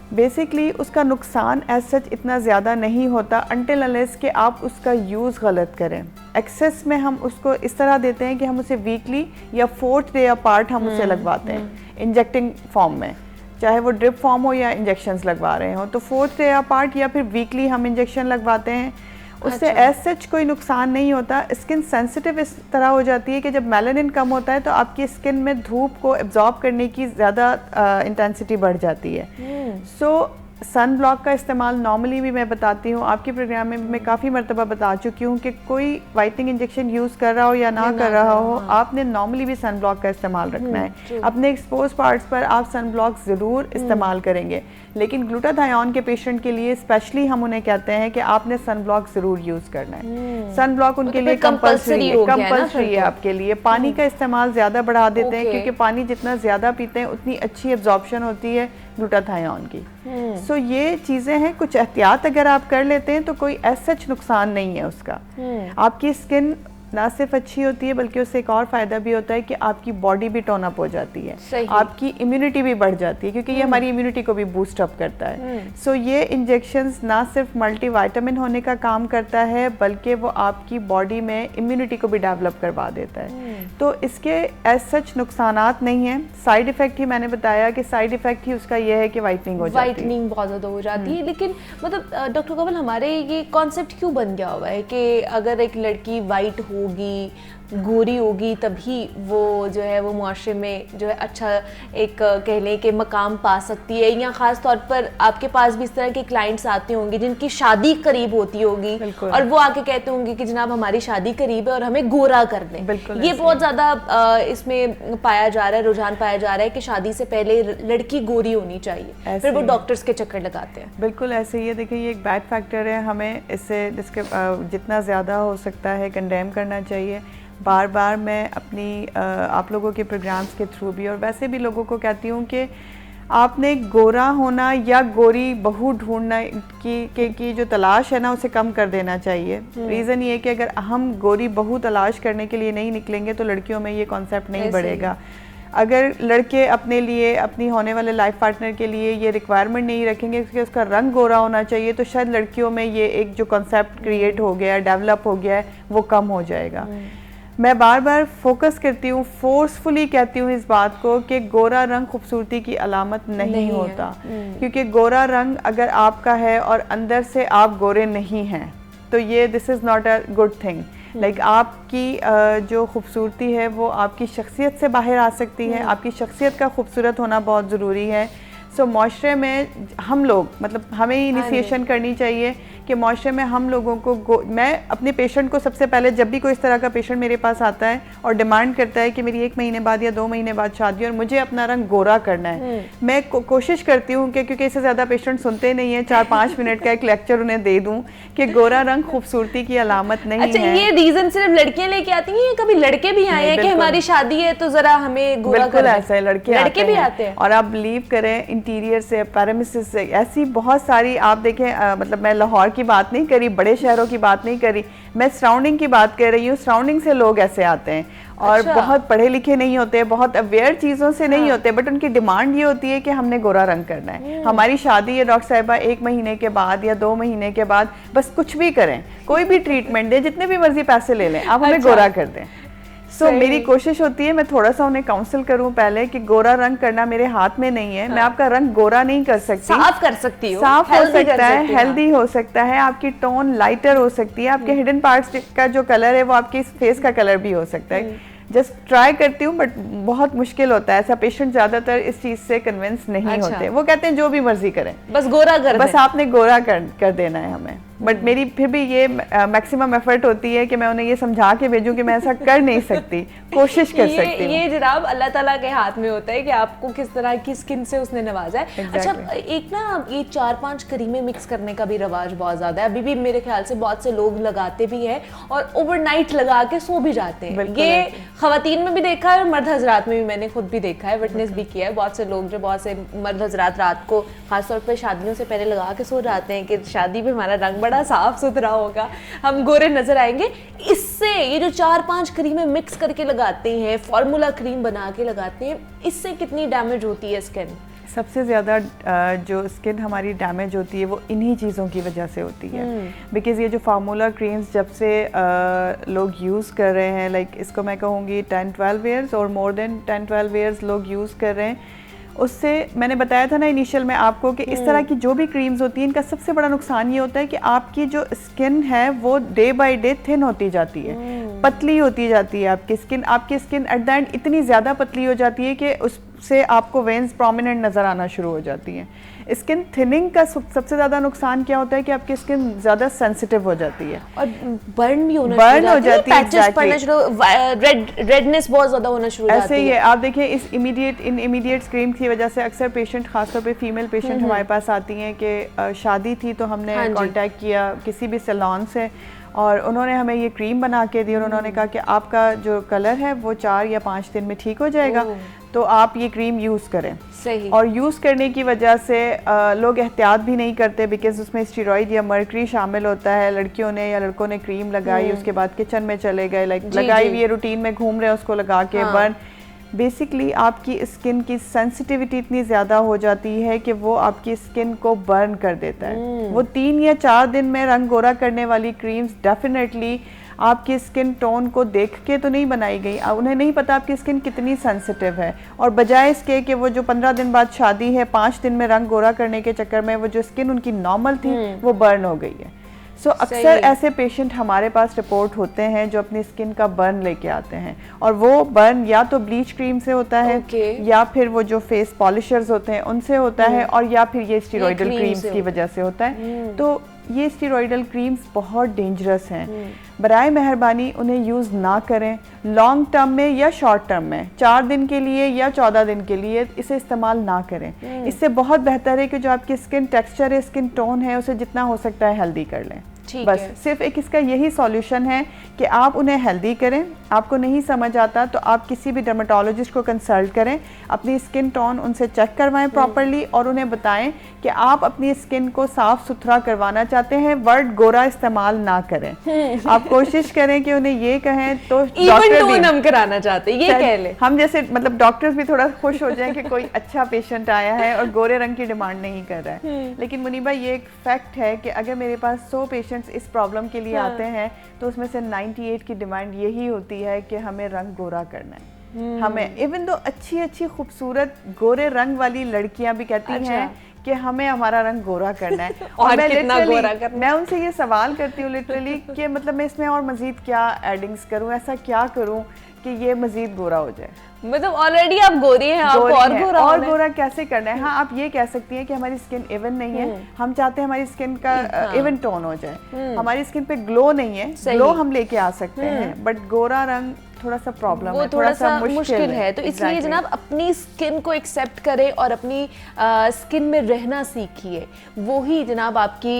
बेसिकली उसका नुकसान एज सच इतना ज़्यादा नहीं होता अनटिल अनलेस कि आप उसका यूज़ गलत करें। एक्सेस में हम उसको इस तरह देते हैं कि हम उसे वीकली या 4th डे अपार्ट हम उसे लगवाते हैं इंजेक्टिंग फॉर्म में, चाहे वो ड्रिप फॉर्म हो या इंजेक्शंस लगवा रहे हो, तो 4th डे अपार्ट या फिर वीकली हम इंजेक्शन लगवाते हैं। उससे एज सच कोई नुकसान नहीं होता। स्किन सेंसिटिव इस तरह हो जाती है कि जब मेलानिन कम होता है तो आपकी स्किन में धूप को एब्जॉर्ब करने की ज़्यादा इंटेंसिटी बढ़ जाती है। सो सन ब्लॉक का इस्तेमाल नॉर्मली भी मैं बताती हूँ, आपके प्रोग्राम में मैं काफ़ी मरतबा बता चुकी हूँ कि कोई वाइटनिंग इंजेक्शन यूज़ कर रहा हो या ना कर रहा हो, आपने नॉर्मली भी सन ब्लॉक का इस्तेमाल रखना है। अपने एक्सपोज पार्ट्स पर आप सन ब्लॉक ज़रूर इस्तेमाल करेंगे, लेकिन ग्लूटाथायोन के पेशेंट के लिए स्पेशली हम उन्हें कहते हैं कि आपने सन ब्लॉक ज़रूर यूज़ करना है। सन ब्लॉक उनके लिए कंपल्सरी है आपके लिए। पानी का इस्तेमाल ज़्यादा बढ़ा देते हैं, क्योंकि पानी जितना ज़्यादा पीते हैं उतनी अच्छी एब्जॉर्प्शन होती है ग्लूटाथायोन की। सो ये चीज़ें हैं, कुछ एहतियात अगर आप कर लेते हैं तो कोई एज सच नुकसान नहीं है उसका। आपकी स्किन ना सिर्फ अच्छी होती है बल्कि उससे एक और फ़ायदा भी होता है कि आपकी बॉडी भी टोन अप हो जाती है, आपकी इम्यूनिटी भी बढ़ जाती है, क्योंकि ये हमारी इम्यूनिटी को भी बूस्ट अप करता है। सो ये इंजेक्शंस ना सिर्फ मल्टीविटामिन होने का काम करता है बल्कि वो आपकी बॉडी में इम्यूनिटी को भी डेवलप करवा देता है। तो इसके एज सच नुकसानात नहीं है, साइड इफ़ेक्ट ही मैंने बताया कि साइड इफ़ेक्ट ही उसका ये है कि वाइटनिंग हो जाती है, वाइटनिंग बहुत ज़्यादा हो जाती है। लेकिन मतलब डॉक्टर कमल, हमारे ये कॉन्सेप्ट क्यों बन गया हुआ है कि अगर एक लड़की वाइट होगी, गोरी होगी, तभी वो जो है वो मुआशरे में जो है अच्छा एक कह लें कि मकाम पा सकती है, या ख़ास तौर पर आपके पास भी इस तरह के क्लाइंट्स आते होंगे जिनकी शादी करीब होती होगी और वो आके कहते होंगे कि जनाब हमारी शादी करीब है और हमें गोरा कर दें। ये बहुत ज़्यादा इसमें पाया जा रहा है, रुझान पाया जा रहा है कि शादी से पहले लड़की गोरी होनी चाहिए, फिर वो डॉक्टर्स के चक्कर लगाते हैं। बिल्कुल ऐसे ही है। देखिए ये एक बैड फैक्टर है, हमें इससे इसके जितना ज़्यादा हो सकता है कंडेम करना चाहिए। बार बार मैं अपनी आप लोगों के प्रोग्राम्स के थ्रू भी और वैसे भी लोगों को कहती हूँ कि आपने गोरा होना या गोरी बहू ढूंढना की जो तलाश है ना उसे कम कर देना चाहिए। रीज़न ये है कि अगर हम गोरी बहू तलाश करने के लिए नहीं निकलेंगे तो लड़कियों में ये कॉन्सेप्ट नहीं बढ़ेगा। अगर लड़के अपने लिए, अपनी होने वाले लाइफ पार्टनर के लिए ये रिक्वायरमेंट नहीं रखेंगे कि उसका रंग गोरा होना चाहिए, तो शायद लड़कियों में ये एक जो कॉन्सेप्ट क्रिएट हो गया है, डेवलप हो गया है, वो कम हो जाएगा। मैं बार बार फोकस करती हूँ, फोर्सफुली कहती हूँ इस बात को कि गोरा रंग खूबसूरती की अलामत नहीं होता, क्योंकि गोरा रंग अगर आपका है और अंदर से आप गोरे नहीं हैं तो ये this is not a good thing. Like आपकी जो खूबसूरती है वो आपकी शख्सियत से बाहर आ सकती है, आपकी शख्सियत का खूबसूरत होना बहुत ज़रूरी है। सो माशरे में हम लोग, मतलब हमें इनिशिएशन करनी चाहिए कि माशरे में हम लोगों को मैं अपने पेशेंट को सबसे पहले, जब भी कोई इस तरह का पेशेंट मेरे पास आता है और डिमांड करता है कि मेरी 1 महीने बाद या 2 महीने बाद शादी और मुझे अपना रंग गोरा करना है, मैं कोशिश करती हूँ कि क्योंकि इससे ज़्यादा पेशेंट सुनते नहीं हैं, 4-5 मिनट का एक लेक्चर उन्हें दे दूँ कि गोरा रंग खूबसूरती की अलामत नहीं अच्छा, है। ये रीज़न सिर्फ लड़कियाँ लेके आती हैं या कभी लड़के भी आए हैं कि हमारी शादी है तो ज़रा हमें गोरा बिल्कुल करना है? ऐसा है, लड़के भी आते हैं। और आप बिलीव करें, इंटीरियर से, पैरामिसिस से, ऐसी बहुत सारी आप देखें, मतलब मैं लाहौर की बात नहीं करी, बड़े शहरों की बात नहीं करी, मैं सराउंडिंग की बात कर रही हूँ। सराउंडिंग से लोग ऐसे आते हैं और बहुत पढ़े लिखे नहीं होते, बहुत अवेयर चीज़ों से नहीं होते, बट उनकी डिमांड ये होती है कि हमने गोरा रंग करना है, हमारी शादी है डॉक्टर साहिबा 1 महीने के बाद या 2 महीने के बाद, बस कुछ भी करें, कोई भी ट्रीटमेंट दें, जितने भी मर्जी पैसे ले लें, आप हमें गोरा कर दें। सो मेरी कोशिश होती है मैं थोड़ा सा उन्हें काउंसिल करूं पहले कि गोरा रंग करना मेरे हाथ में नहीं है, मैं आपका रंग गोरा नहीं कर सकती, साफ कर सकती हूँ, साफ हो सकता है, हेल्दी हो सकता है, आपकी टोन लाइटर हो सकती है, आपके हिडन पार्ट्स का जो कलर है वो आपकी फेस का कलर भी हो सकता है। जस्ट ट्राई करती हूँ, बट बहुत मुश्किल होता है, ऐसा पेशेंट ज़्यादातर इस चीज़ से कन्विंस नहीं होते, वो कहते हैं जो भी मर्जी करें, बस गोरा कर, बस आपने गोरा कर देना है हमें। बट मेरी फिर भी ये मैक्सिमम एफर्ट होती है कि मैं उन्हें ये समझा के भेजूं कि मैं ऐसा कर नहीं सकती, कोशिश कर सकती हूँ। ये जनाब अल्लाह ताला के हाथ में होता है कि आपको किस तरह की स्किन से उसने नवाजा है। अच्छा, एक ना ये 4-5 क्रीमें मिक्स करने का भी रवाज बहुत ज़्यादा है, अभी भी मेरे ख्याल से बहुत से लोग लगाते भी हैं और ओवरनाइट लगा के सो भी जाते हैं। ये ख़वातीन में भी देखा है और मर्द हजरात में भी मैंने खुद भी देखा है, विटनेस भी किया है। बहुत से लोग, जो बहुत से मर्द हजरात रात को खासतौर पर शादियों से पहले लगा के सो जाते हैं कि शादी में हमारा रंग बड़ा साफ सुथरा होगा, हम गोरे नजर आएंगे। इससे ये जो 4-5 क्रीमें मिक्स करके लगाते हैं, फॉर्मूला क्रीम बना के लगाते हैं, इससे कितनी डैमेज होती है स्किन? सबसे ज़्यादा जो स्किन हमारी डैमेज होती है वो इन्हीं चीज़ों की वजह से होती है। बिकॉज़ ये जो फार्मूला क्रीम्स जब से लोग यूज़ कर रहे हैं, लाइक इसको मैं कहूँगी 10-12 ईयर्स और मोर देन 10-12 ईयर्स लोग यूज़ कर रहे हैं, उससे मैंने बताया था ना इनिशियल में आपको कि इस तरह की जो भी क्रीम्स होती हैं, इनका सबसे बड़ा नुकसान ये होता है कि आपकी जो स्किन है वो डे बाय डे थिन होती जाती है, पतली होती जाती है आपकी स्किन एट द एंड इतनी ज़्यादा पतली हो जाती है कि उससे आपको वेन्स प्रोमिनेंट नज़र आना शुरू हो जाती हैं। स्किन थिनिंग का सबसे ज़्यादा नुकसान क्या होता है कि आपकी स्किन ज़्यादा सेंसिटिव हो जाती है और बर्न भी हो जाती है, रेडनेस बहुत ज़्यादा होना शुरू हो जाती है। ऐसे ही है, आप देखिए इस इमीडिएट क्रीम की वजह से अक्सर पेशेंट, खासतौर पे फीमेल पेशेंट हमारे पास आती हैं कि शादी थी तो हमने कांटेक्ट किया किसी भी सैलून से और उन्होंने हमें ये क्रीम बना के दी और उन्होंने कहा कि आपका जो कलर है वो 4 या 5 दिन में ठीक हो जाएगा। तो आप ये क्रीम यूज़ करें। सही। और यूज़ करने की वजह से लोग एहतियात भी नहीं करते, बिकॉज उसमें स्टीरॉइड या मर्करी शामिल होता है। लड़कियों ने या लड़कों ने क्रीम लगाई, उसके बाद किचन में चले गए, लगाई हुई रूटीन में घूम रहे हैं, उसको लगा के बर्न। बेसिकली आपकी स्किन की सेंसिटिविटी इतनी ज़्यादा हो जाती है कि वो आपकी स्किन को बर्न कर देता है। वो 3 या 4 दिन में रंग गोरा करने वाली क्रीम्स डेफिनेटली आपकी स्किन टोन को देख के तो नहीं बनाई गई, उन्हें नहीं पता आपकी स्किन कितनी सेंसिटिव है। और बजाय इसके कि वो जो 15 दिन बाद शादी है, 5 दिन में रंग गोरा करने के चक्कर में वो जो स्किन उनकी नॉर्मल थी वो बर्न हो गई है। सो अक्सर ऐसे पेशेंट हमारे पास रिपोर्ट होते हैं जो अपनी स्किन का बर्न लेके आते हैं, और वो बर्न या तो ब्लीच क्रीम से होता है, या फिर वो जो फेस पॉलिशर्स होते हैं उनसे होता है, और या फिर ये स्टीरॉइडल क्रीम्स की वजह से होता है। तो ये स्टीरॉइडल क्रीम्स बहुत डेंजरस हैं। बराए मेहरबानी उन्हें यूज़ ना करें। लॉन्ग टर्म में या शॉर्ट टर्म में 4 दिन के लिए या 14 दिन के लिए इसे इस्तेमाल ना करें। इससे बहुत बेहतर है कि जो आपकी स्किन टेक्सचर है, स्किन टोन है, उसे जितना हो सकता है हेल्दी कर लें। बस सिर्फ एक इसका यही सॉल्यूशन है कि आप उन्हें हेल्दी करें। आपको नहीं समझ आता तो आप किसी भी डर्मेटोलॉजिस्ट को कंसल्ट करें, अपनी स्किन टोन उनसे चेक करवाएं प्रॉपर्ली, और उन्हें बताएं कि आप अपनी स्किन को साफ सुथरा करवाना चाहते हैं, वर्ड गोरा इस्तेमाल ना करें। आप कोशिश करें कि उन्हें ये कहें तो डॉक्टर भी हम कराना चाहते हैं, ये कह ले हम जैसे मतलब डॉक्टर्स भी थोड़ा खुश हो जाएं कि कोई अच्छा पेशेंट आया है और गोरे रंग की डिमांड नहीं कर रहा है। लेकिन मुनीबा ये एक फैक्ट है कि अगर मेरे पास 100 पेशेंट्स इस प्रॉब्लम के लिए आते हैं तो उसमें से 98 की डिमांड यही होती है कि हमें रंग गोरा करना है। हमें इवन दो अच्छी खूबसूरत गोरे रंग वाली लड़कियां भी कहती हैं कि हमें हमारा रंग गोरा करना है। और मैं कितना गोरा करना? मैं उनसे ये सवाल करती हूँ लिटरली कि मतलब मैं इसमें और मजीद क्या एडिंग्स करूँ, ऐसा क्या करूँ कि ये मजीद गोरा हो जाए। मतलब ऑलरेडी आप गोरी हैं, आपको और गोरा कैसे करना है? हाँ, आप ये कह सकती हैं कि हमारी स्किन इवन नहीं है, हम चाहते हैं हमारी स्किन का इवन टोन हो जाए। हमारी स्किन पे ग्लो नहीं है, ग्लो हम लेके आ सकते हैं, बट गोरा रंग थोड़ा सा प्रॉब्लम है, थोड़ा सा मुश्किल है। तो इसलिए जनाब अपनी स्किन को एक्सेप्ट करें और अपनी स्किन में रहना सीखिए। वो ही जनाब आपकी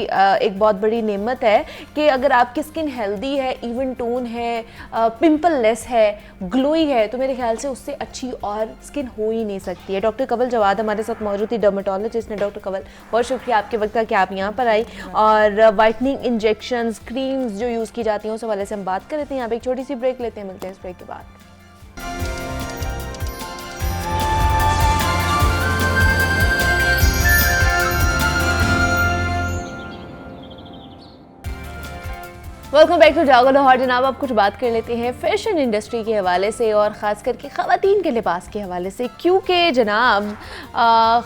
एक बहुत बड़ी नेमत है कि अगर आपकी स्किन हेल्दी है, इवन टोन है, पिंपल लेस है, ग्लोई है, तो मेरे ख्याल से उससे अच्छी और स्किन हो ही नहीं सकती है। डॉक्टर कंवल जवाद हमारे साथ मौजूद थी, डर्मेटोलॉजिस्ट ने। डॉक्टर कंवल, बहुत शुक्रिया आपके वक्त का कि आप यहाँ पर आई और वाइटनिंग इंजेक्शंस, क्रीम्स जो यूज़ की जाती हैं उस हवाले से हम बात कर रहे थे। यहाँ पे एक छोटी सी ब्रेक लेते हैं, मिलते हैं इस ब्रेक के बाद। वेलकम बैक टू जागो लाहौर। जनाब अब कुछ बात कर लेते हैं फैशन इंडस्ट्री के हवाले से और ख़ास करके ख़वातीन के लिबास के हवाले से, क्योंकि जनाब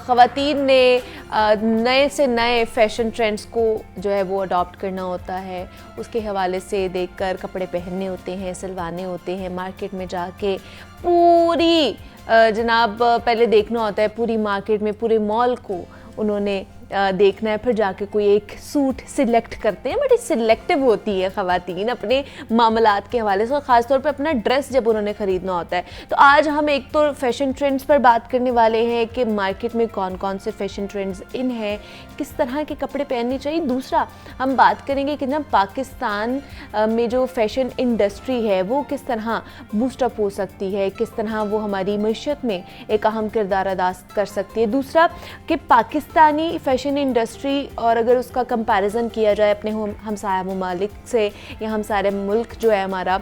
ख़वातीन ने नए से नए फ़ैशन ट्रेंड्स को जो है वो अडॉप्ट करना होता है, उसके हवाले से देखकर कपड़े पहनने होते हैं, सिलवाने होते हैं, मार्केट में जाके पूरी जनाब पहले देखना होता है, पूरी मार्केट में पूरे मॉल को उन्होंने देखना है, फिर जाके कोई एक सूट सिलेक्ट करते हैं। बड़ी सिलेक्टिव होती है ख़वातीन अपने मामलात के हवाले से, और ख़ास तौर पे अपना ड्रेस जब उन्होंने ख़रीदना होता है। तो आज हम एक तो फ़ैशन ट्रेंड्स पर बात करने वाले हैं कि मार्केट में कौन कौन से फ़ैशन ट्रेंड्स इन हैं, किस तरह के कपड़े पहनने चाहिए। दूसरा हम बात करेंगे कि ना पाकिस्तान में जो फ़ैशन इंडस्ट्री है वो किस तरह बूस्टअप हो सकती है, किस तरह वो हमारी मईशत में एक अहम किरदार अदा कर सकती है। दूसरा कि पाकिस्तानी फ़ैशन इंडस्ट्री और अगर उसका कंपैरिजन किया जाए अपने हमसाया ममालिक से या हमसारे मुल्क जो है हमारा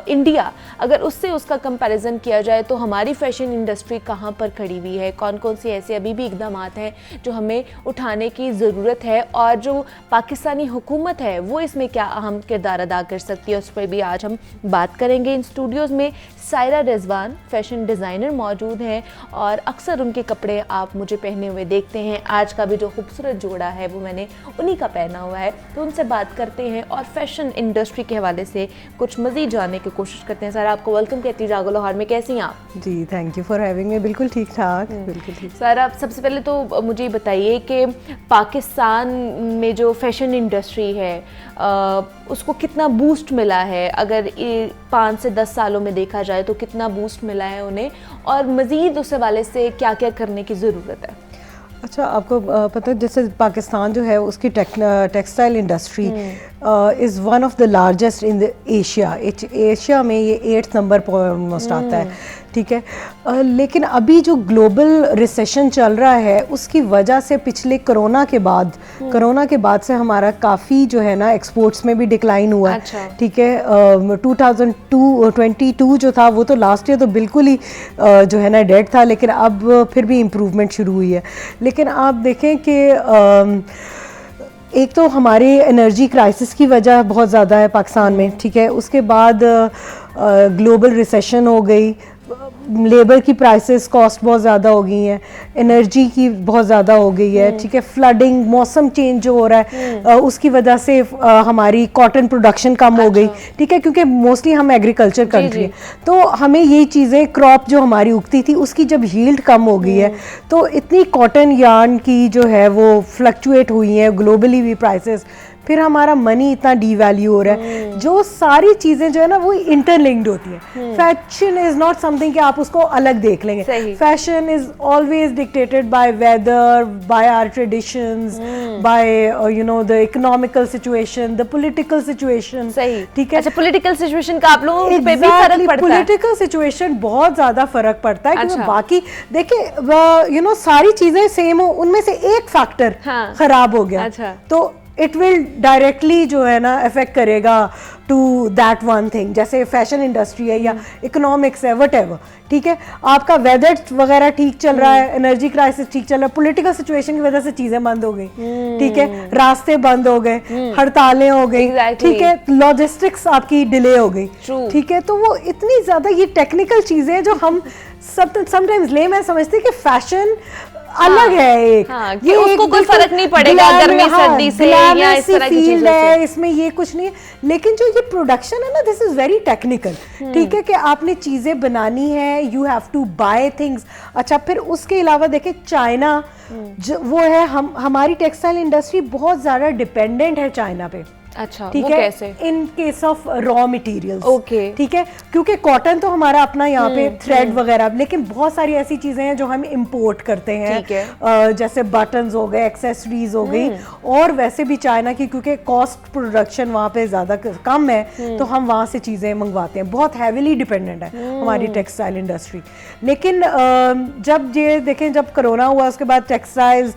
इंडिया, अगर उससे उसका कंपैरिजन किया जाए तो हमारी फ़ैशन इंडस्ट्री कहाँ पर खड़ी हुई है, कौन कौन से ऐसे अभी भी इक़दाम हैं जो हमें उठाने की ज़रूरत है, और जो पाकिस्तानी हुकूमत है वो इसमें क्या अहम किरदार अदा कर सकती है, उस पर भी आज हम बात करेंगे। इन स्टूडियोज़ में सायरा रिजवान फ़ैशन डिज़ाइनर मौजूद हैं और अक्सर उनके कपड़े आप मुझे पहने हुए देखते हैं। आज का भी जो खूबसूरत जोड़ा है वो मैंने उन्हीं का पहना हुआ है, तो उनसे बात करते हैं और फैशन इंडस्ट्री के हवाले से कुछ मज़ीद जानने की कोशिश करते हैं। सर आपको वेलकम कहती हूँ जागो लाहौर में, कैसी हैं आप? जी thank you for having me. बिल्कुल ठीक ठाक, बिल्कुल ठीक। सर आप सबसे पहले तो मुझे बताइए कि पाकिस्तान में जो फैशन इंडस्ट्री है उसको कितना बूस्ट मिला है, अगर 5 से 10 सालों में देखा जाए तो कितना बूस्ट मिला है उन्हें, और मज़ीद उस हवाले से क्या क्या करने की ज़रूरत है? अच्छा, आपको पता है जैसे पाकिस्तान जो है उसकी textile industry is one of the largest in the Asia में ये 8th नंबर पर ऑलमोस्ट आता है, ठीक है। लेकिन अभी जो ग्लोबल रिसेशन चल रहा है उसकी वजह से पिछले कोरोना के बाद से हमारा काफ़ी जो है ना एक्सपोर्ट्स में भी डिक्लाइन हुआ है। अच्छा। ठीक है। 2022 जो था वो तो लास्ट ईयर तो बिल्कुल ही जो है ना डेड था, लेकिन अब फिर भी इम्प्रूवमेंट शुरू हुई है। लेकिन आप देखें कि एक तो हमारे एनर्जी क्राइसिस की वजह बहुत ज़्यादा है पाकिस्तान में, ठीक है। उसके बाद ग्लोबल रिसेशन हो गई, लेबर की प्राइसेस कॉस्ट बहुत ज़्यादा हो गई हैं, एनर्जी की बहुत ज़्यादा हो गई है, ठीक है। फ्लडिंग, मौसम चेंज जो हो रहा है उसकी वजह से हमारी कॉटन प्रोडक्शन कम हो गई, ठीक है, क्योंकि मोस्टली हम एग्रीकल्चर कंट्री हैं, तो हमें ये चीज़ें, क्रॉप जो हमारी उगती थी उसकी जब यील्ड कम हो गई है तो इतनी कॉटन यार्न की जो है वो फ्लक्चुएट हुई है ग्लोबली भी प्राइसेस, फिर हमारा मनी इतना डीवैल्यू हो रहा है। जो सारी चीज़ें जो है ना वो इंटरलिंक्ड होती हैं। फैशन इज़ नॉट समथिंग कि आप उसको अलग देख लेंगे। Fashion is always dictated by weather, by our traditions, by you know the economical situation, the political situation. सही, ठीक है। अच्छा, पॉलिटिकल सिचुएशन का आप लोगों पे भी फर्क पड़ता है? पॉलिटिकल सिचुएशन बहुत ज़्यादा फर्क पड़ता है, क्योंकि बाकी देखिए यू नो सारी चीज़ें सेम हो, उनमें से एक फैक्टर खराब हो गया तो इट विल डायरेक्टली जो है ना अफेक्ट करेगा टू दैट वन थिंग। जैसे फैशन इंडस्ट्री है या इकोनॉमिक्स है, वट, ठीक है। आपका वेदर वगैरह ठीक चल रहा है, एनर्जी क्राइसिस ठीक चल रहा है, पॉलिटिकल सिचुएशन की वजह से चीजें बंद हो गई, ठीक है, रास्ते बंद हो गए, हड़तालें हो गई, ठीक है, लॉजिस्टिक्स आपकी डिले हो गई, ठीक है। तो वो इतनी ज्यादा ये टेक्निकल चीजें हैं जो हम समटाइम्स लेमैन समझते हैं कि फैशन अलग है एक, ये उसको कोई फर्क नहीं पड़ेगा गर्मी सर्दी से या इस तरह की चीजों से, इसमें ये कुछ नहीं है। लेकिन जो ये प्रोडक्शन है ना, दिस इज वेरी टेक्निकल, ठीक है, कि आपने चीजें बनानी है, you have to buy things. अच्छा, फिर उसके अलावा देखें चाइना वो है, हमारी टेक्सटाइल इंडस्ट्री बहुत ज्यादा डिपेंडेंट है चाइना पे। अच्छा, ठीक वो है, कैसे? In case of raw materials, okay, ठीक है, क्योंकि कॉटन तो हमारा अपना यहाँ पे थ्रेड वगैरह, लेकिन बहुत सारी ऐसी चीजें हैं जो हम इंपोर्ट करते हैं, जैसे बटन्स हो गए, एक्सेसरीज हो गई, और वैसे भी चाइना की क्योंकि कॉस्ट प्रोडक्शन वहाँ पे ज्यादा कम है तो हम वहाँ से चीजें मंगवाते हैं। बहुत हैविली डिपेंडेंट है हमारी टेक्सटाइल इंडस्ट्री। लेकिन जब ये देखें, जब कोरोना हुआ उसके बाद टेक्सटाइल्स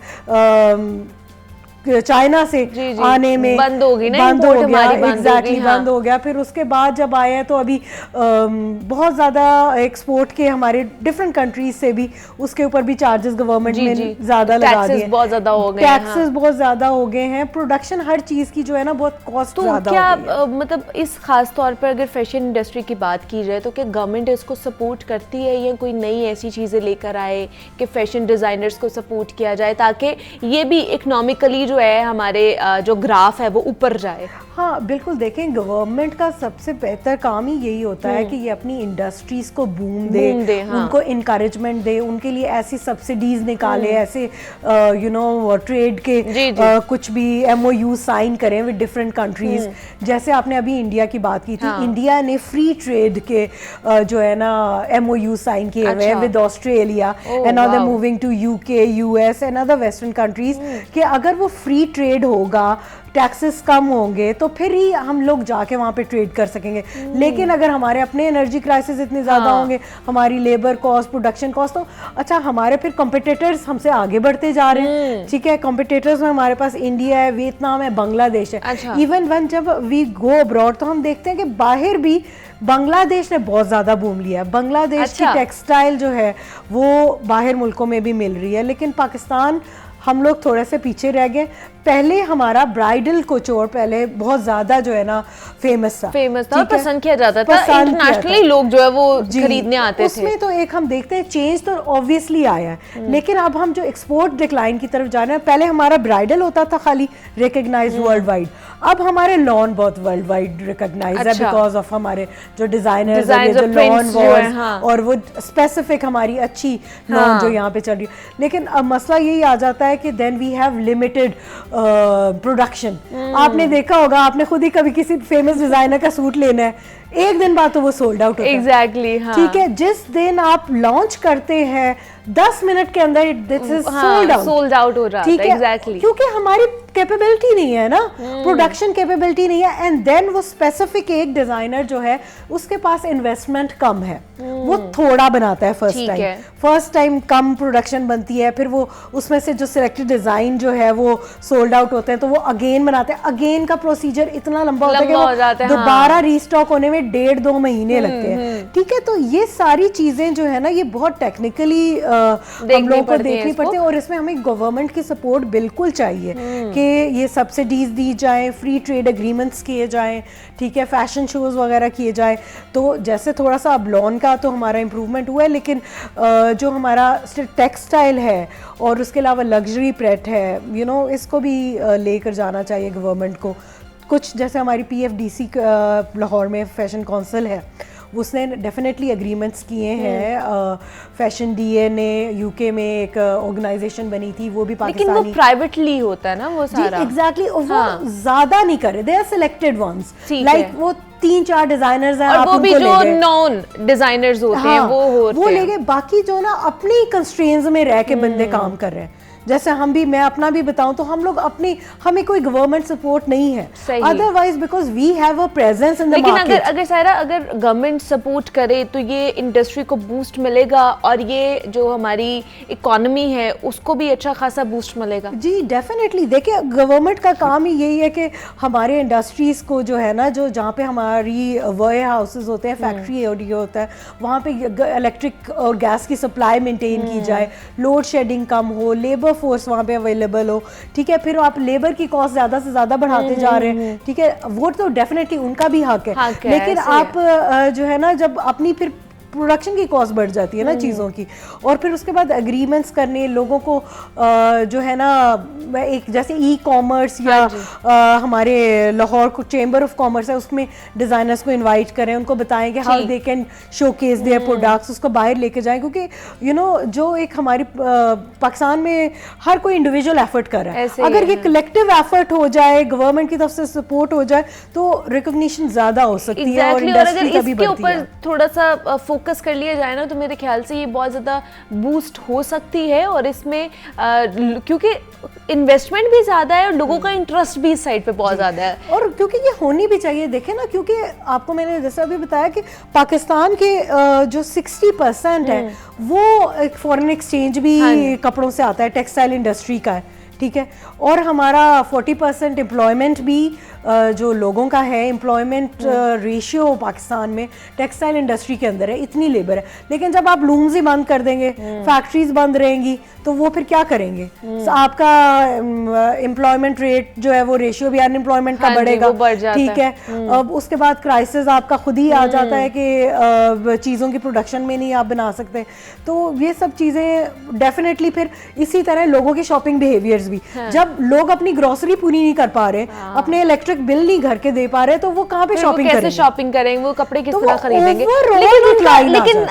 चाइना से आने में बंद हो गई ना, बंद हो गया, एग्जैक्टली बंद हो गया। फिर उसके बाद जब आए हैं तो अभी बहुत ज़्यादा एक्सपोर्ट के हमारे डिफरेंट कंट्रीज से भी उसके ऊपर भी चार्जेस गवर्नमेंट ने ज़्यादा लगा दिए, बहुत ज़्यादा हो गए, टैक्सेस बहुत ज़्यादा हो गए हैं, प्रोडक्शन हर चीज़ की जो है ना बहुत कॉस्ट ज़्यादा हो गई है। मतलब इस खास तौर पर अगर फैशन इंडस्ट्री की बात की जाए तो क्या गवर्नमेंट इसको सपोर्ट करती है या कोई नई ऐसी चीज़ें लेकर आए कि फैशन डिज़ाइनर्स को सपोर्ट किया जाए ताकि ये भी इकोनॉमिकली जो है हमारे जो ग्राफ है वो ऊपर जाए? हाँ बिल्कुल, देखें गवर्नमेंट का सबसे बेहतर काम ही यही होता है कि ये अपनी इंडस्ट्रीज को बूम दे, उनको इनकरेजमेंट दे, उनके लिए ऐसी सब्सिडीज निकाले, ऐसे यू नो ट्रेड के कुछ भी MOU साइन करें विद डिफरेंट कंट्रीज। जैसे आपने अभी इंडिया की बात की थी, इंडिया ने फ्री ट्रेड के जो है ना MOU साइन किए हुए हैं with Australia and now they are moving to UK, US and other western countries, कि अगर वो फ्री ट्रेड होगा, टैक्सेस कम होंगे तो फिर ही हम लोग जाके वहाँ पे ट्रेड कर सकेंगे। लेकिन अगर हमारे अपने एनर्जी क्राइसिस इतने ज़्यादा होंगे, हमारी लेबर कॉस्ट, प्रोडक्शन कॉस्ट, तो अच्छा हमारे फिर कॉम्पिटिटर्स हमसे आगे बढ़ते जा रहे हैं, ठीक है। कॉम्पिटिटर्स में हमारे पास इंडिया है, वियतनाम है, बांग्लादेश है। इवन वन जब वी गो अब्रॉड तो हम देखते हैं कि बाहर भी बांग्लादेश ने बहुत ज़्यादा बूम लिया है। बांग्लादेश की टेक्सटाइल जो है वो बाहर मुल्कों में भी मिल रही है, लेकिन पाकिस्तान हम लोग थोड़े से पीछे रह गए। पहले हमारा ब्राइडल कोचोर पहले बहुत ज्यादा जो है ना फेमस था और पसंद किया जाता था, इंटरनेशनली लोग जो है वो खरीदने आते थे। उसमें तो एक हम देखते हैं चेंज तो ऑब्वियसली आया है, लेकिन अब हम जो एक्सपोर्ट डिक्लाइन की तरफ जा रहे हैं, पहले हमारा ब्राइडल होता था खाली रिकग्नाइज्ड वर्ल्ड वाइड, अब हमारे लॉन बहुत वर्ल्ड वाइड रिकग्नाइज्ड है बिकॉज ऑफ हमारे जो डिजाइनर्स हैं, जो लॉन वॉर्स और वो स्पेसिफिक हमारी अच्छी लॉन जो यहाँ पे चल रही है। लेकिन अब मसला यही आ जाता है कि then we have limited production. आपने देखा होगा, आपने खुद ही कभी किसी फेमस डिजाइनर का सूट लेना है, एक दिन बाद तो वो सोल्ड आउट होता है। एग्जैक्टली, हाँ। ठीक है, जिस दिन आप लॉन्च करते हैं 10 मिनट के अंदर दिस इज सोल्ड आउट हो रहा है। एग्जैक्टली, क्योंकि हमारी कैपेबिलिटी नहीं है ना, प्रोडक्शन कैपेबिलिटी नहीं है, एंड देन वो स्पेसिफिक एक डिजाइनर जो है उसके पास इन्वेस्टमेंट कम है, वो थोड़ा बनाता है फर्स्ट टाइम कम प्रोडक्शन बनती है, फिर वो उसमें से जो सिलेक्टेड डिजाइन जो है वो सोल्ड आउट होते हैं, तो वो अगेन बनाते हैं, अगेन का प्रोसीजर इतना लंबा होता है कि वो दोबारा रीस्टॉक होने में 1.5-2 महीने लगते हैं। ठीक है, तो ये सारी चीजें जो है ना ये बहुत टेक्निकली हम लोगों को देखनी पड़ती है, और इसमें हमें गवर्नमेंट की सपोर्ट बिल्कुल चाहिए कि ये सब्सिडीज दी जाए, फ्री ट्रेड एग्रीमेंट्स किए जाएं, ठीक है, फैशन शोज वगैरह किए जाए। तो जैसे थोड़ा सा अब लॉन का तो हमारा इम्प्रूवमेंट हुआ है, लेकिन जो हमारा टेक्सटाइल है और उसके अलावा लग्जरी प्रेट है, यू नो, इसको भी लेकर जाना चाहिए गवर्नमेंट को। कुछ जैसे हमारी PFDC लाहौर में फैशन काउंसिल है, उसने डेफिनेटली एग्रीमेंट्स किए हैं। फैशन DNA UK में एक ऑर्गेनाइजेशन बनी थी, वो भी पाकिस्तानी, लेकिन वो प्राइवेटली होता है ना वो सारा। एग्जैक्टली, वो ज्यादा नहीं कर रहे, they are selected ones, like वो 3-4 डिजाइनर्स हैं, और वो भी जो नॉन डिजाइनर्स होते हैं वो ले गए, बाकी जो ना अपनी कंस्ट्रेंट्स में रह के बंदे काम कर रहे हैं। जैसे हम भी, मैं अपना भी बताऊं तो हम लोग अपनी, हमें कोई गवर्नमेंट सपोर्ट नहीं है, otherwise because we have a presence in the market. लेकिन अगर सारा अगर गवर्नमेंट सपोर्ट करे तो ये इंडस्ट्री को बूस्ट मिलेगा, और ये जो हमारी इकोनॉमी है उसको भी अच्छा खासा बूस्ट मिलेगा। जी डेफिनेटली, देखिए गवर्नमेंट का काम ही यही है कि हमारे इंडस्ट्रीज को जो है ना, जो जहाँ पे हमारी वेयर हाउसेज होते हैं, फैक्ट्री एरिया होता है, वहाँ पे इलेक्ट्रिक और गैस की सप्लाई मेंटेन की जाए, लोड शेडिंग कम हो, लेबर फोर्स वहाँ पे अवेलेबल हो। ठीक है, फिर आप लेबर की कॉस्ट ज़्यादा से ज़्यादा बढ़ाते जा रहे हैं, ठीक है, वो तो डेफिनेटली उनका भी हक है, लेकिन आप जो है ना, जब अपनी फिर प्रोडक्शन की कॉस्ट बढ़ जाती है ना चीज़ों की, और फिर उसके बाद एग्रीमेंट्स करने लोगों को जो है ना, एक जैसे ई-कॉमर्स या हमारे लाहौर को चेंबर ऑफ कॉमर्स है, उसमें डिज़ाइनर्स को इनवाइट करें, उनको बताएं कि how they can showcase their products, उसको बाहर लेके जाएं, क्योंकि यू नो जो एक हमारी पाकिस्तान में हर कोई इंडिविजुअल एफर्ट कर रहा है, अगर ये कलेक्टिव एफर्ट हो जाए, गवर्नमेंट की तरफ से सपोर्ट हो जाए, तो रिकॉग्निशन ज़्यादा हो सकती है, और इंडस्ट्री का भी बढ़ती है। थोड़ा सा फोकस कर लिया जाए ना, तो मेरे ख्याल से ये बहुत ज़्यादा बूस्ट हो सकती है, और इसमें क्योंकि इन्वेस्टमेंट भी ज़्यादा है और लोगों का इंटरेस्ट भी इस साइड पे बहुत ज़्यादा है, और क्योंकि ये होनी भी चाहिए। देखें ना, क्योंकि आपको मैंने जैसे अभी बताया कि पाकिस्तान के जो 60% है वो एक फॉरेन एक्सचेंज भी कपड़ों से आता है, टेक्सटाइल इंडस्ट्री का है, ठीक है, और हमारा 40% एम्प्लॉयमेंट भी जो लोगों का है, एम्प्लॉयमेंट रेशियो पाकिस्तान में टेक्सटाइल इंडस्ट्री के अंदर है, इतनी लेबर है। लेकिन जब आप लूम्स ही बंद कर देंगे, फैक्ट्रीज बंद रहेंगी, तो वो फिर क्या करेंगे? आपका एम्प्लॉयमेंट रेट जो है वो रेशियो भी अनएम्प्लॉयमेंट का बढ़ेगा, ठीक है। अब उसके बाद क्राइसिस आपका खुद ही आ जाता है कि चीज़ों की प्रोडक्शन में नहीं आप बना सकते। तो ये सब चीज़ें डेफिनेटली फिर इसी तरह लोगों के शॉपिंग बिहेवियर्स भी, जब लोग अपनी ग्रोसरी पूरी नहीं कर पा रहे, अपने इलेक्ट्रिक बिल नहीं घर के दे पा रहे, तो वो कहाँ पे शॉपिंग करेंगे? कैसे शॉपिंग करेंगे? वो कपड़े किस तरह खरीदेंगे? लेकिन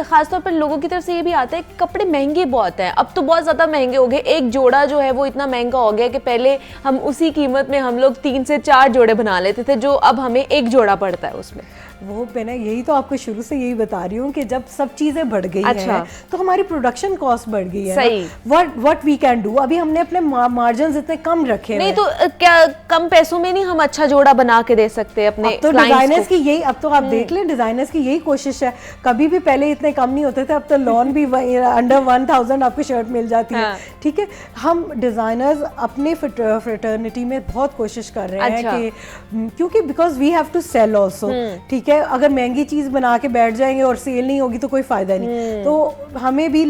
खासतौर पर लोगों की तरफ से ये भी आता है कि कपड़े महंगे बहुत हैं, अब तो बहुत ज्यादा महंगे हो गए। एक जोड़ा जो है वो इतना महंगा हो गया कि पहले हम उसी कीमत में हम लोग 3 से 4 जोड़े बना लेते थे, जो अब हमें एक जोड़ा पड़ता है उसमें। वो मैंने यही तो आपको शुरू से यही बता रही हूँ कि जब सब चीजें बढ़ गई हैं, तो हमारी प्रोडक्शन कॉस्ट बढ़ गई है। सही। व्हाट वी कैन डू, अभी हमने अपने मार्जिन्स इतने कम रखे नहीं, तो क्या कम पैसों में नहीं हम अच्छा जोड़ा बना के दे सकते अपने तो डिजाइनर्स की यही, अब तो आप देख लें, डिजाइनर्स की यही कोशिश है। कभी भी पहले इतने कम नहीं होते थे, अब तो लॉन भी अंडर 1000 आपको शर्ट मिल जाती है, ठीक है। हम डिजाइनर्स अपने फ्रेटर्निटी में बहुत कोशिश कर रहे हैं कि क्योंकि because we have to sell also, ठीक है। अगर महंगी चीज बना के बैठ जाएंगे और सेल नहीं होगी तो कोई फायदा नहीं। तो हमें भी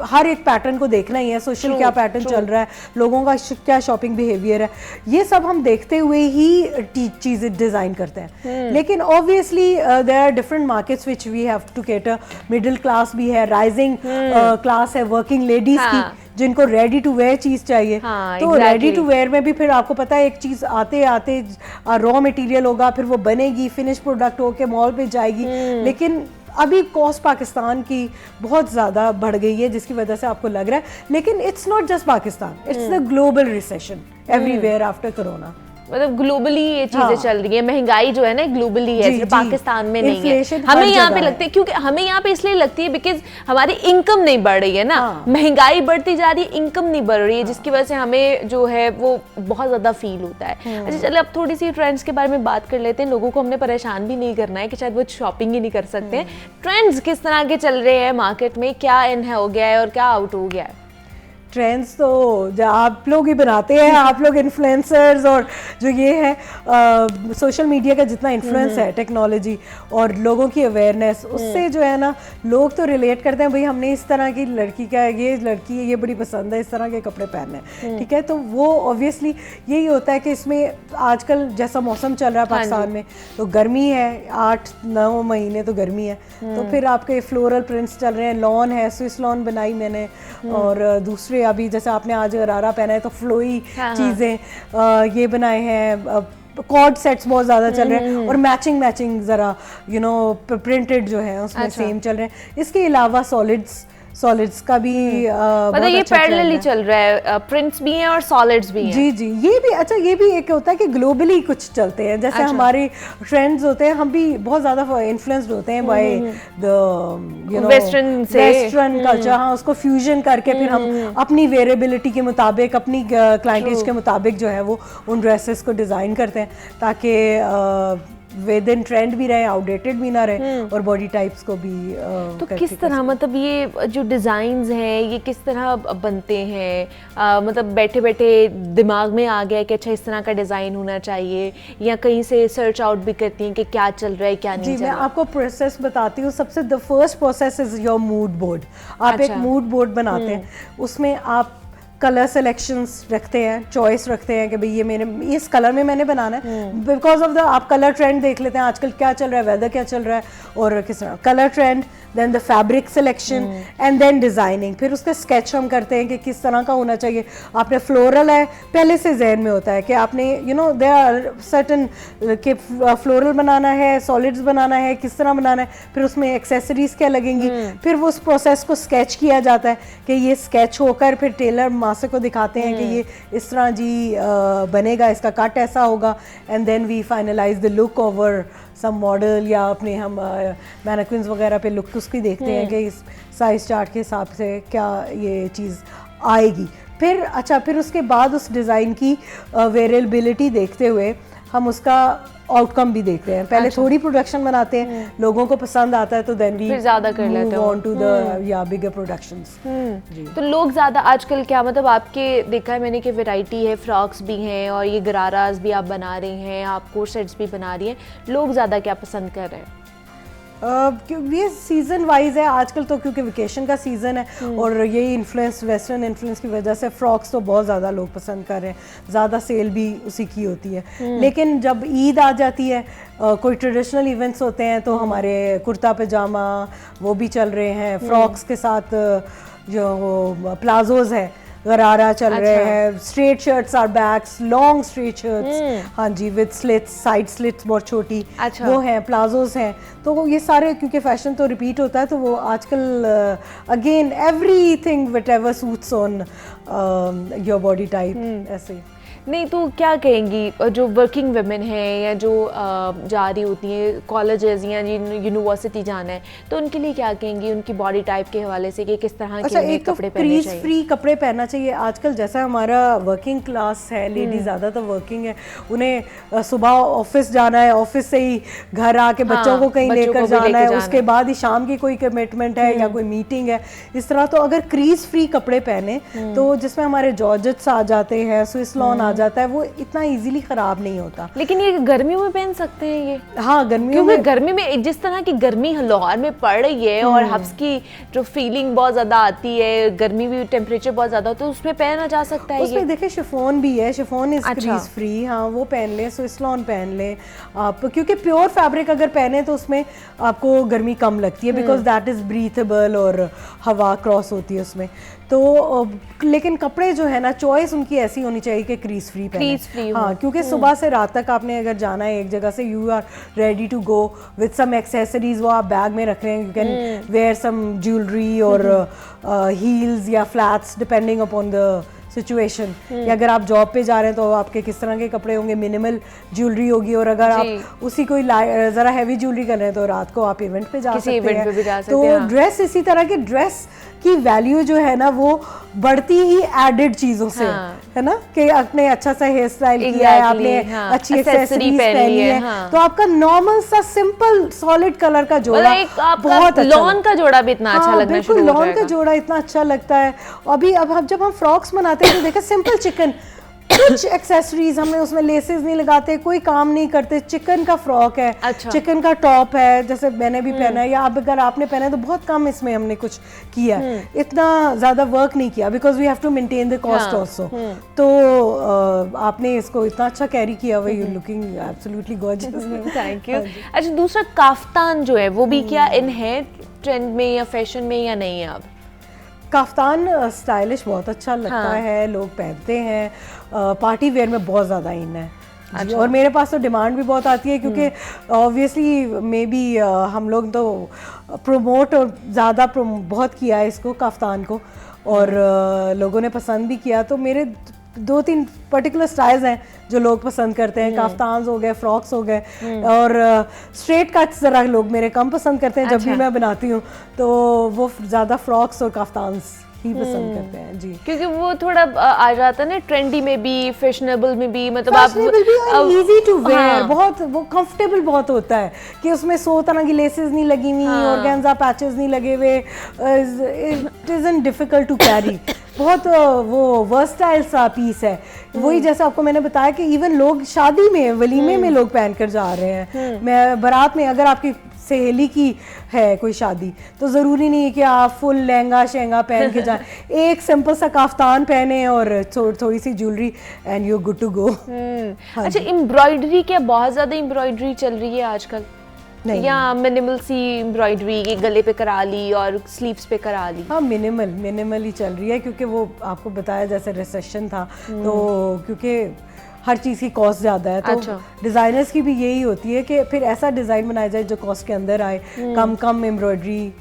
हर एक पैटर्न को देखना ही है, सोशल क्या पैटर्न चल रहा है, लोगों का क्या शॉपिंग बिहेवियर है, ये सब हम देखते हुए ही चीजें डिजाइन करते हैं। लेकिन obviously there are different markets which we have to cater. Middle class भी है, राइजिंग क्लास है, वर्किंग लेडीज की, जिनको रेडी टू वेयर चीज चाहिए। तो रेडी टू वेयर में भी फिर आपको पता है, एक चीज आते आते रॉ मटेरियल होगा, फिर वो बनेगी, फिनिश प्रोडक्ट होके मॉल पे जाएगी। लेकिन अभी कॉस्ट पाकिस्तान की बहुत ज़्यादा बढ़ गई है, जिसकी वजह से आपको लग रहा है, लेकिन it's not just Pakistan, it's the global recession everywhere after corona. मतलब ग्लोबली ये चीजें चल रही है, महंगाई जो है ना ग्लोबली है, सिर्फ पाकिस्तान में नहीं है। Inflation हमें हर यहाँ पे जगह लगती है, क्योंकि हमें यहाँ पे इसलिए लगती है बिकॉज हमारी इनकम नहीं बढ़ रही है ना, महंगाई बढ़ती जा रही है, इनकम नहीं बढ़ रही है, जिसकी वजह से हमें जो है वो बहुत ज्यादा फील होता है। अच्छा चलिए अब थोड़ी सी ट्रेंड्स के बारे में बात कर लेते हैं। लोगों को हमने परेशान भी नहीं करना है कि शायद वो शॉपिंग ही नहीं कर सकते हैं। ट्रेंड्स किस तरह के चल रहे हैं मार्केट में, क्या इन है हो गया है और क्या आउट हो गया है? ट्रेंड्स तो जो आप लोग ही बनाते हैं, आप लोग इन्फ्लुएंसर्स, और जो ये है सोशल मीडिया का जितना इन्फ्लुएंस है, टेक्नोलॉजी और लोगों की अवेयरनेस, उससे जो है ना लोग तो रिलेट करते हैं, भाई हमने इस तरह की लड़की का, ये लड़की है, ये बड़ी पसंद है, इस तरह के कपड़े पहनने हैं, ठीक है। तो वो ऑब्वियसली यही होता है कि इसमें आजकल जैसा मौसम चल रहा है पाकिस्तान में, तो गर्मी है, 8-9 महीने तो गर्मी है, तो फिर आपके फ्लोरल प्रिंट्स चल रहे हैं, लॉन है, स्विस लॉन बनाई मैंने, और दूसरे अभी जैसे आपने आज गरारा पहना है तो फ्लोई चीज़ें ये बनाए हैं, कॉर्ड सेट्स बहुत ज़्यादा चल रहे हैं, और मैचिंग ज़रा प्रिंटेड जो है उसमें सेम चल रहे हैं। इसके अलावा सॉलिड्स का भी मतलब ये पैरेलली चल रहा है, प्रिंट्स भी हैं और सॉलिड्स भी हैं। जी ये भी अच्छा, ये भी एक होता है कि ग्लोबली कुछ चलते हैं, जैसे हमारे ट्रेंड्स होते हैं, हम भी बहुत ज़्यादा इन्फ्लुएंस्ड होते हैं बाय द वेस्टर्न कल्चर। हाँ, उसको फ्यूजन करके फिर हम अपनी वेरिएबिलिटी के मुताबिक, अपनी क्लाइंटेज के मुताबिक जो है वो उन ड्रेसेस को डिज़ाइन करते हैं, ताकि विद इन ट्रेंड भी रहे, आउटडेटेड भी ना रहे, और बॉडी टाइप्स को भी तो किस तरह, मतलब ये जो डिज़ाइंस हैं ये किस तरह बनते हैं? मतलब बैठे बैठे दिमाग में आ गया कि अच्छा इस तरह का डिज़ाइन होना चाहिए, या कहीं से सर्च आउट भी करती हैं कि क्या चल रहा है क्या नहीं चल रहा है? मैं आपको प्रोसेस बताती हूँ। सबसे the first process is your mood board. आप एक मूड बोर्ड बनाते हैं, उसमें आप कलर सिलेक्शंस रखते हैं, चॉइस रखते हैं कि भाई ये मेरे इस कलर में मैंने बनाना है, बिकॉज ऑफ द आप कलर ट्रेंड देख लेते हैं आजकल क्या चल रहा है, वेदर क्या चल रहा है, और किस तरह colour trend, then the fabric selection and then designing. फिर उसके स्केच हम करते हैं कि किस तरह का होना चाहिए। आपने फ्लोरल है, पहले से जहन में होता है कि आपने देयर आर सर्टन कि फ्लोरल बनाना है, सॉलिड्स बनाना है, किस तरह बनाना है, फिर उसमें एक्सेसरीज क्या लगेंगी, फिर वो उस प्रोसेस को स्केच किया जाता है कि ये स्केच होकर फिर टेलर मास्टर को दिखाते हैं कि ये इस तरह जी बनेगा, इसका कट ऐसा होगा, and then we finalise the look over some model, या अपने हम मैनेक्विन्स वगैरह पे लुक उसकी देखते हैं कि इस साइज चार्ट के हिसाब से क्या ये चीज़ आएगी। फिर उसके बाद उस डिज़ाइन की वेरिएबिलिटी देखते हुए हम उसका आउटकम भी देखते हैं। पहले थोड़ी प्रोडक्शन बनाते हैं, लोगों को पसंद आता है, तो देन वी फिर ज्यादा कर लेते हैं on to the bigger productions. तो लोग ज्यादा आजकल क्या, मतलब आपके देखा है मैंने कि वैरायटी है, फ्रॉक्स भी हैं और ये गरारास भी आप बना रही हैं, आप कोट सेट्स भी बना रही हैं, लोग ज्यादा क्या पसंद कर रहे हैं? ये सीज़न वाइज है आजकल, तो क्योंकि वेकेशन का सीज़न है और यही इन्फ्लुएंस, वेस्टर्न इन्फ्लुएंस की वजह से फ्रॉक्स तो बहुत ज़्यादा लोग पसंद कर रहे हैं, ज़्यादा सेल भी उसी की होती है। लेकिन जब ईद आ जाती है, कोई ट्रेडिशनल इवेंट्स होते हैं, तो हमारे कुर्ता पजामा वो भी चल रहे हैं, फ्रॉक्स के साथ जो प्लाजोज है, गरारा चल रहे हैं, straight shirts are backs, long straight shirts, हाँ जी, विद स्लिट्स, साइड स्लिट्स बहुत छोटी, वो हैं, प्लाजोस हैं। तो ये सारे क्योंकि फैशन तो रिपीट होता है, तो वो आजकल again everything whatever suits on your body type, ऐसे। नहीं तो क्या कहेंगी जो वर्किंग वुमेन हैं या जो जा रही होती हैं कॉलेजेस या यूनिवर्सिटी जाना है, तो उनके लिए क्या कहेंगी उनकी बॉडी टाइप के हवाले से कि किस तरह के उन्हें कपड़े पहनने चाहिए? फ्री कपड़े पहनना चाहिए आजकल। जैसा हमारा वर्किंग क्लास है, लेडी ज़्यादातर वर्किंग है, उन्हें सुबह ऑफिस जाना है, ऑफिस से ही घर आके बच्चों को कहीं लेकर जाना है, उसके बाद ही शाम की कोई कमिटमेंट है या कोई मीटिंग है, इस तरह। तो अगर क्रीज फ्री कपड़े पहने, तो जिसमें हमारे जॉर्जेट्स आ जाते हैं, स्विस लॉन आ जाता है, वो इतना इजीली खराब नहीं होता। लेकिन ये गर्मियों में पहन सकते हैं ये? हाँ, गर्मियों में, गर्मी में जिस तरह की गर्मी लाहौर में पड़ रही है और हब्स की जो फीलिंग बहुत ज्यादा आती है, गर्मी भी, टेम्परेचर बहुत ज्यादा होता है, तो उसमें पहना जा सकता है। उसमें देखिए शिफॉन भी है, शिफॉन इज क्रीज फ्री, हाँ वो पहन लें, स्विस लॉन पहन लें आप, क्योंकि प्योर फैब्रिक अगर पहने तो उसमें आपको गर्मी कम लगती है, बिकॉज दैट इज ब्रीथेबल और हवा क्रॉस होती है उसमें। तो लेकिन कपड़े जो है ना, चॉइस उनकी ऐसी होनी चाहिए कि क्रीज फ्री पहने। हाँ, क्योंकि सुबह से रात तक आपने अगर जाना है एक जगह से, you are ready to go with some accessories, वो आप बैग में रख रहे हैं, you can wear some jewellery और हील्स या flats depending upon the situation कि अगर आप जॉब पे जा रहे हैं तो आपके किस तरह के कपड़े होंगे, मिनिमल ज्वेलरी होगी, और अगर आप उसी कोई ज़रा हैवी ज्वेलरी कर रहे हैं तो रात को आप इवेंट पे जा सकते हैं। तो ड्रेस इसी तरह के ड्रेस की वैल्यू जो है ना वो बढ़ती ही एडेड चीज़ों से है ना, कि आपने अच्छा सा हेयर स्टाइल किया है, आपने अच्छी एक्सेसरीज पहनी है, तो आपका नॉर्मल सा सिंपल सॉलिड कलर का जोड़ा बहुत लॉन का जोड़ा भी इतना अच्छा लगना शुरू हो जाएगा। लॉन का जोड़ा इतना अच्छा लगता है। अभी अब जब हम फ्रॉक्स बनाते हैं तो देखा सिंपल चिकन, कुछ एक्सेसरीज हमने उसमें लेसेस नहीं लगाते, कोई काम नहीं करते, चिकन का फ्रॉक है, अच्छा। चिकन का टॉप है, जैसे मैंने भी पहना है, या अब अगर आपने पहना है तो बहुत कम इसमें हमने कुछ किया है, इतना ज्यादा वर्क नहीं किया, because we have to maintain the cost also. तो आपने इसको इतना अच्छा कैरी किया हुआ, you looking absolutely gorgeous. Thank you. अच्छा, दूसरा काफ्तान जो है वो भी क्या इन है ट्रेंड में या फैशन में या नहीं है अब? काफ्तान स्टाइलिश बहुत अच्छा लगता है, लोग पहनते हैं, पार्टी वेयर में बहुत ज़्यादा इन है। अच्छा। और मेरे पास तो डिमांड भी बहुत आती है, क्योंकि ऑब्वियसली मे बी हम लोग तो प्रमोट और ज़्यादा बहुत किया है इसको, काफ्तान को, और लोगों ने पसंद भी किया। तो मेरे 2-3 पर्टिकुलर स्टाइल्स हैं जो लोग पसंद करते हैं, काफ्तान्स हो गए, फ्रॉक्स हो गए, और स्ट्रेट कट्स ज़रा लोग मेरे कम पसंद करते हैं। जब भी मैं बनाती हूँ तो वो ज़्यादा फ्रॉक्स और काफ्तान्स ही पसंद करते हैं जी, क्योंकि वो थोड़ा आ जाता है ना ट्रेंडी में भी, फैशनेबल में भी, मतलब आप इजी टू वेयर, बहुत वो कंफर्टेबल बहुत होता है कि उसमें 100 तरह की लेसेस नहीं लगी हुई, ऑर्गेन्जा पैचेस नहीं लगे हुए, it isn't difficult to carry, बहुत वो वर्सटाइल सा पीस है। वही जैसा आपको मैंने बताया कि इवन लोग शादी में, वलीमे में लोग पहन कर जा रहे हैं। मैं बारात में, अगर आपकी सहेली की है कोई शादी, तो ज़रूरी नहीं है कि आप फुल लहंगा शहंगा पहन के जाएं, एक सिंपल सा काफ्तान पहने और थोड़ी सी jewellery and you good to go. अच्छा, एम्ब्रॉयडरी क्या बहुत ज़्यादा एम्ब्रॉयडरी चल रही है आजकल, या मिनिमल सी एम्ब्रॉयडरी, गले पे करा ली और स्लीव्स पे करा ली? हाँ, मिनिमल ही चल रही है, क्योंकि वो आपको बताया जैसे रिसेशन था, तो क्योंकि हर चीज़ की कॉस्ट ज़्यादा है, तो अच्छा। डिज़ाइनर्स की भी यही होती है कि फिर ऐसा डिज़ाइन बनाया जाए जो कॉस्ट के अंदर आए, कम एम्ब्रॉयडरी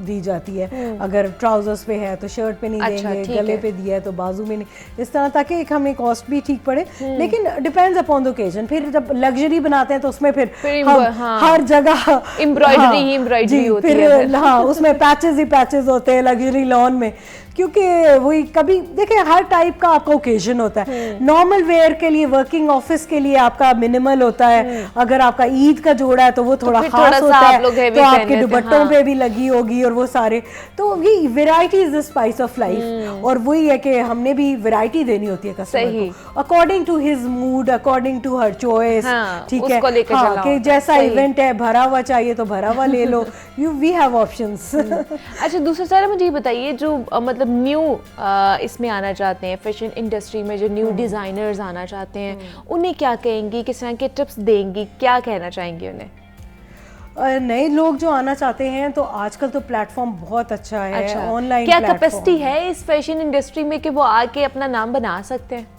दी जाती है। अगर ट्राउजर्स पे है तो शर्ट पे नहीं देंगे, गले पे दिया है तो बाजू में नहीं, इस तरह, ताकि एक हमें कॉस्ट भी ठीक पड़े। लेकिन डिपेंड्स अपॉन द ओकेजन। फिर जब लग्जरी बनाते हैं तो उसमें फिर हर जगह एम्ब्रॉयडरी होती है, फिर हाँ उसमें पैचेस ही पैचेस होते हैं लग्जरी लॉन में, क्योंकि वही कभी देखिए हर टाइप का आपका ओकेजन होता है। नॉर्मल वेयर के लिए, वर्किंग ऑफिस के लिए आपका मिनिमल होता है, अगर आपका ईद का जोड़ा है तो वो थोड़ा खास होता है, तो आपके दुपट्टों पे भी लगी होगी और वो सारे, तो ये variety is the spice of life. और वही है कि हमने भी वैरायटी देनी होती है कस्टमर को, according to his mood, according to her choice. ठीक है, हाँ, कि जैसा इवेंट है, भरा हुआ चाहिए तो भरा हुआ ले लो, वी हैव ऑप्शंस। अच्छा, दूसरा सारा मुझे ये बताइए, जो मतलब न्यू इसमें आना चाहते हैं, फैशन इंडस्ट्री में जो न्यू डिज़ाइनर्स आना चाहते हैं, उन्हें क्या कहेंगी, किस तरह के टिप्स देंगी, क्या कहना चाहेंगी उन्हें? नए लोग जो आना चाहते हैं तो आजकल तो प्लेटफॉर्म बहुत अच्छा है, ऑनलाइन क्या कैपेसिटी है इस फैशन इंडस्ट्री में कि वो आके अपना नाम बना सकते हैं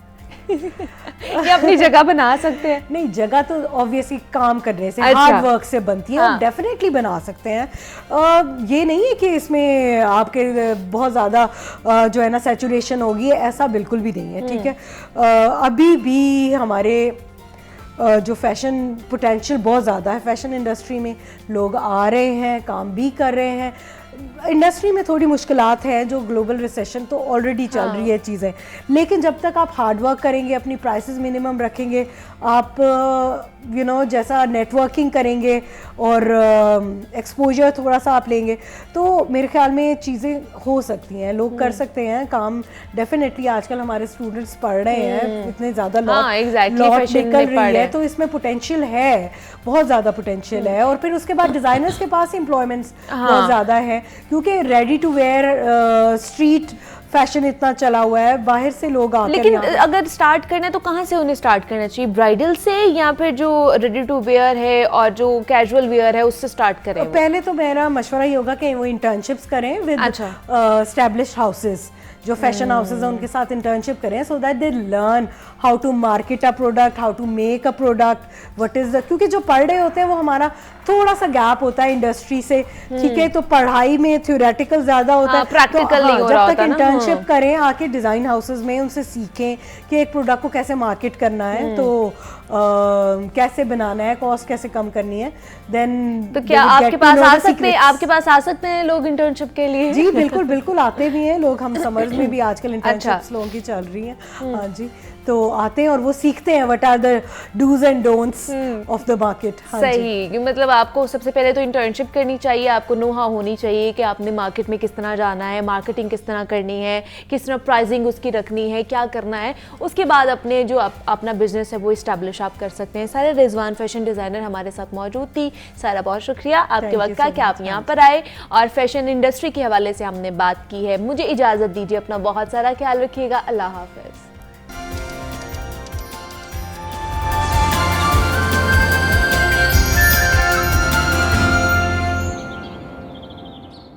या अपनी जगह बना सकते हैं? नहीं, जगह तो ऑब्वियसली काम करने से, हार्ड वर्क से बनती है, और डेफिनेटली बना सकते हैं। ये नहीं है कि इसमें आपके बहुत ज़्यादा जो है ना सैचुरेशन होगी, ऐसा बिल्कुल भी नहीं है। ठीक है, अभी भी हमारे जो फैशन पोटेंशियल बहुत ज़्यादा है फैशन इंडस्ट्री में, लोग आ रहे हैं, काम भी कर रहे हैं। इंडस्ट्री में थोड़ी मुश्किलात हैं, जो ग्लोबल रिसेशन तो ऑलरेडी चल रही है चीज़ें, लेकिन जब तक आप हार्ड वर्क करेंगे, अपनी प्राइसेस मिनिमम रखेंगे, आप जैसा नेटवर्किंग करेंगे और एक्सपोजर थोड़ा सा आप लेंगे, तो मेरे ख्याल में चीज़ें हो सकती हैं, लोग कर सकते हैं काम। डेफिनेटली आजकल हमारे स्टूडेंट्स पढ़ रहे हैं, इतने ज़्यादा लॉट निकल रही है, तो इसमें पोटेंशियल है, बहुत ज़्यादा पोटेंशियल है। और फिर उसके बाद डिज़ाइनर्स के पास एम्प्लॉयमेंट्स बहुत ज़्यादा है, क्योंकि ready to wear street fashion इतना चला हुआ है, बाहर से लोग आकर। लेकिन अगर स्टार्ट करना है तो कहाँ से उन्हें स्टार्ट करना चाहिए, ब्राइडल से या फिर जो रेडी टू वेयर है और जो कैजुअल वेयर है उससे स्टार्ट करें? पहले तो मेरा मशवरा ये होगा कि वो इंटर्नशिप्स करें विद एस्टैब्लिश्ड हाउसेस, जो फैशन हाउसेज हैं उनके साथ इंटर्नशिप करें, so that they learn how to market a product, how to make a product, what is the, क्योंकि जो पढ़ रहे होते हैं वो हमारा थोड़ा सा गैप होता है इंडस्ट्री से, ठीक है, तो पढ़ाई में थ्योरेटिकल ज्यादा होता है, प्रैक्टिकल नहीं हो रहा जब होता तक ना। इंटर्नशिप करें आके डिजाइन हाउसेस में, उनसे सीखें कि एक प्रोडक्ट को कैसे मार्केट करना है, तो कैसे बनाना है, कॉस्ट कैसे कम करनी है, देन तो क्या आपके पास आ सकते हैं, आपके पास आ सकते हैं लोग इंटर्नशिप के लिए? जी बिल्कुल बिल्कुल आते भी हैं लोग, हम समर्स में भी आजकल इंटर्नशिप्स लोगों की चल रही हैं, हाँ जी, तो आते हैं और वो सीखते हैं what are the dos and don'ts of the market. सही, मतलब आपको सबसे पहले तो इंटर्नशिप करनी चाहिए, आपको नो हाउ होनी चाहिए कि आपने मार्केट में किस तरह जाना है, मार्केटिंग किस तरह करनी है, किस तरह प्राइसिंग उसकी रखनी है, क्या करना है, उसके बाद अपने जो अपना बिजनेस है वो इस्टेब्लिश आप कर सकते हैं। सारा रिजवान फैशन डिज़ाइनर हमारे साथ मौजूद थी। सारा बहुत शुक्रिया आपके वक्त का कि आप यहाँ पर आए और फैशन इंडस्ट्री के हवाले से हमने बात की है। मुझे इजाज़त दीजिए, अपना बहुत सारा ख्याल रखिएगा। अल्लाह हाफ़िज़।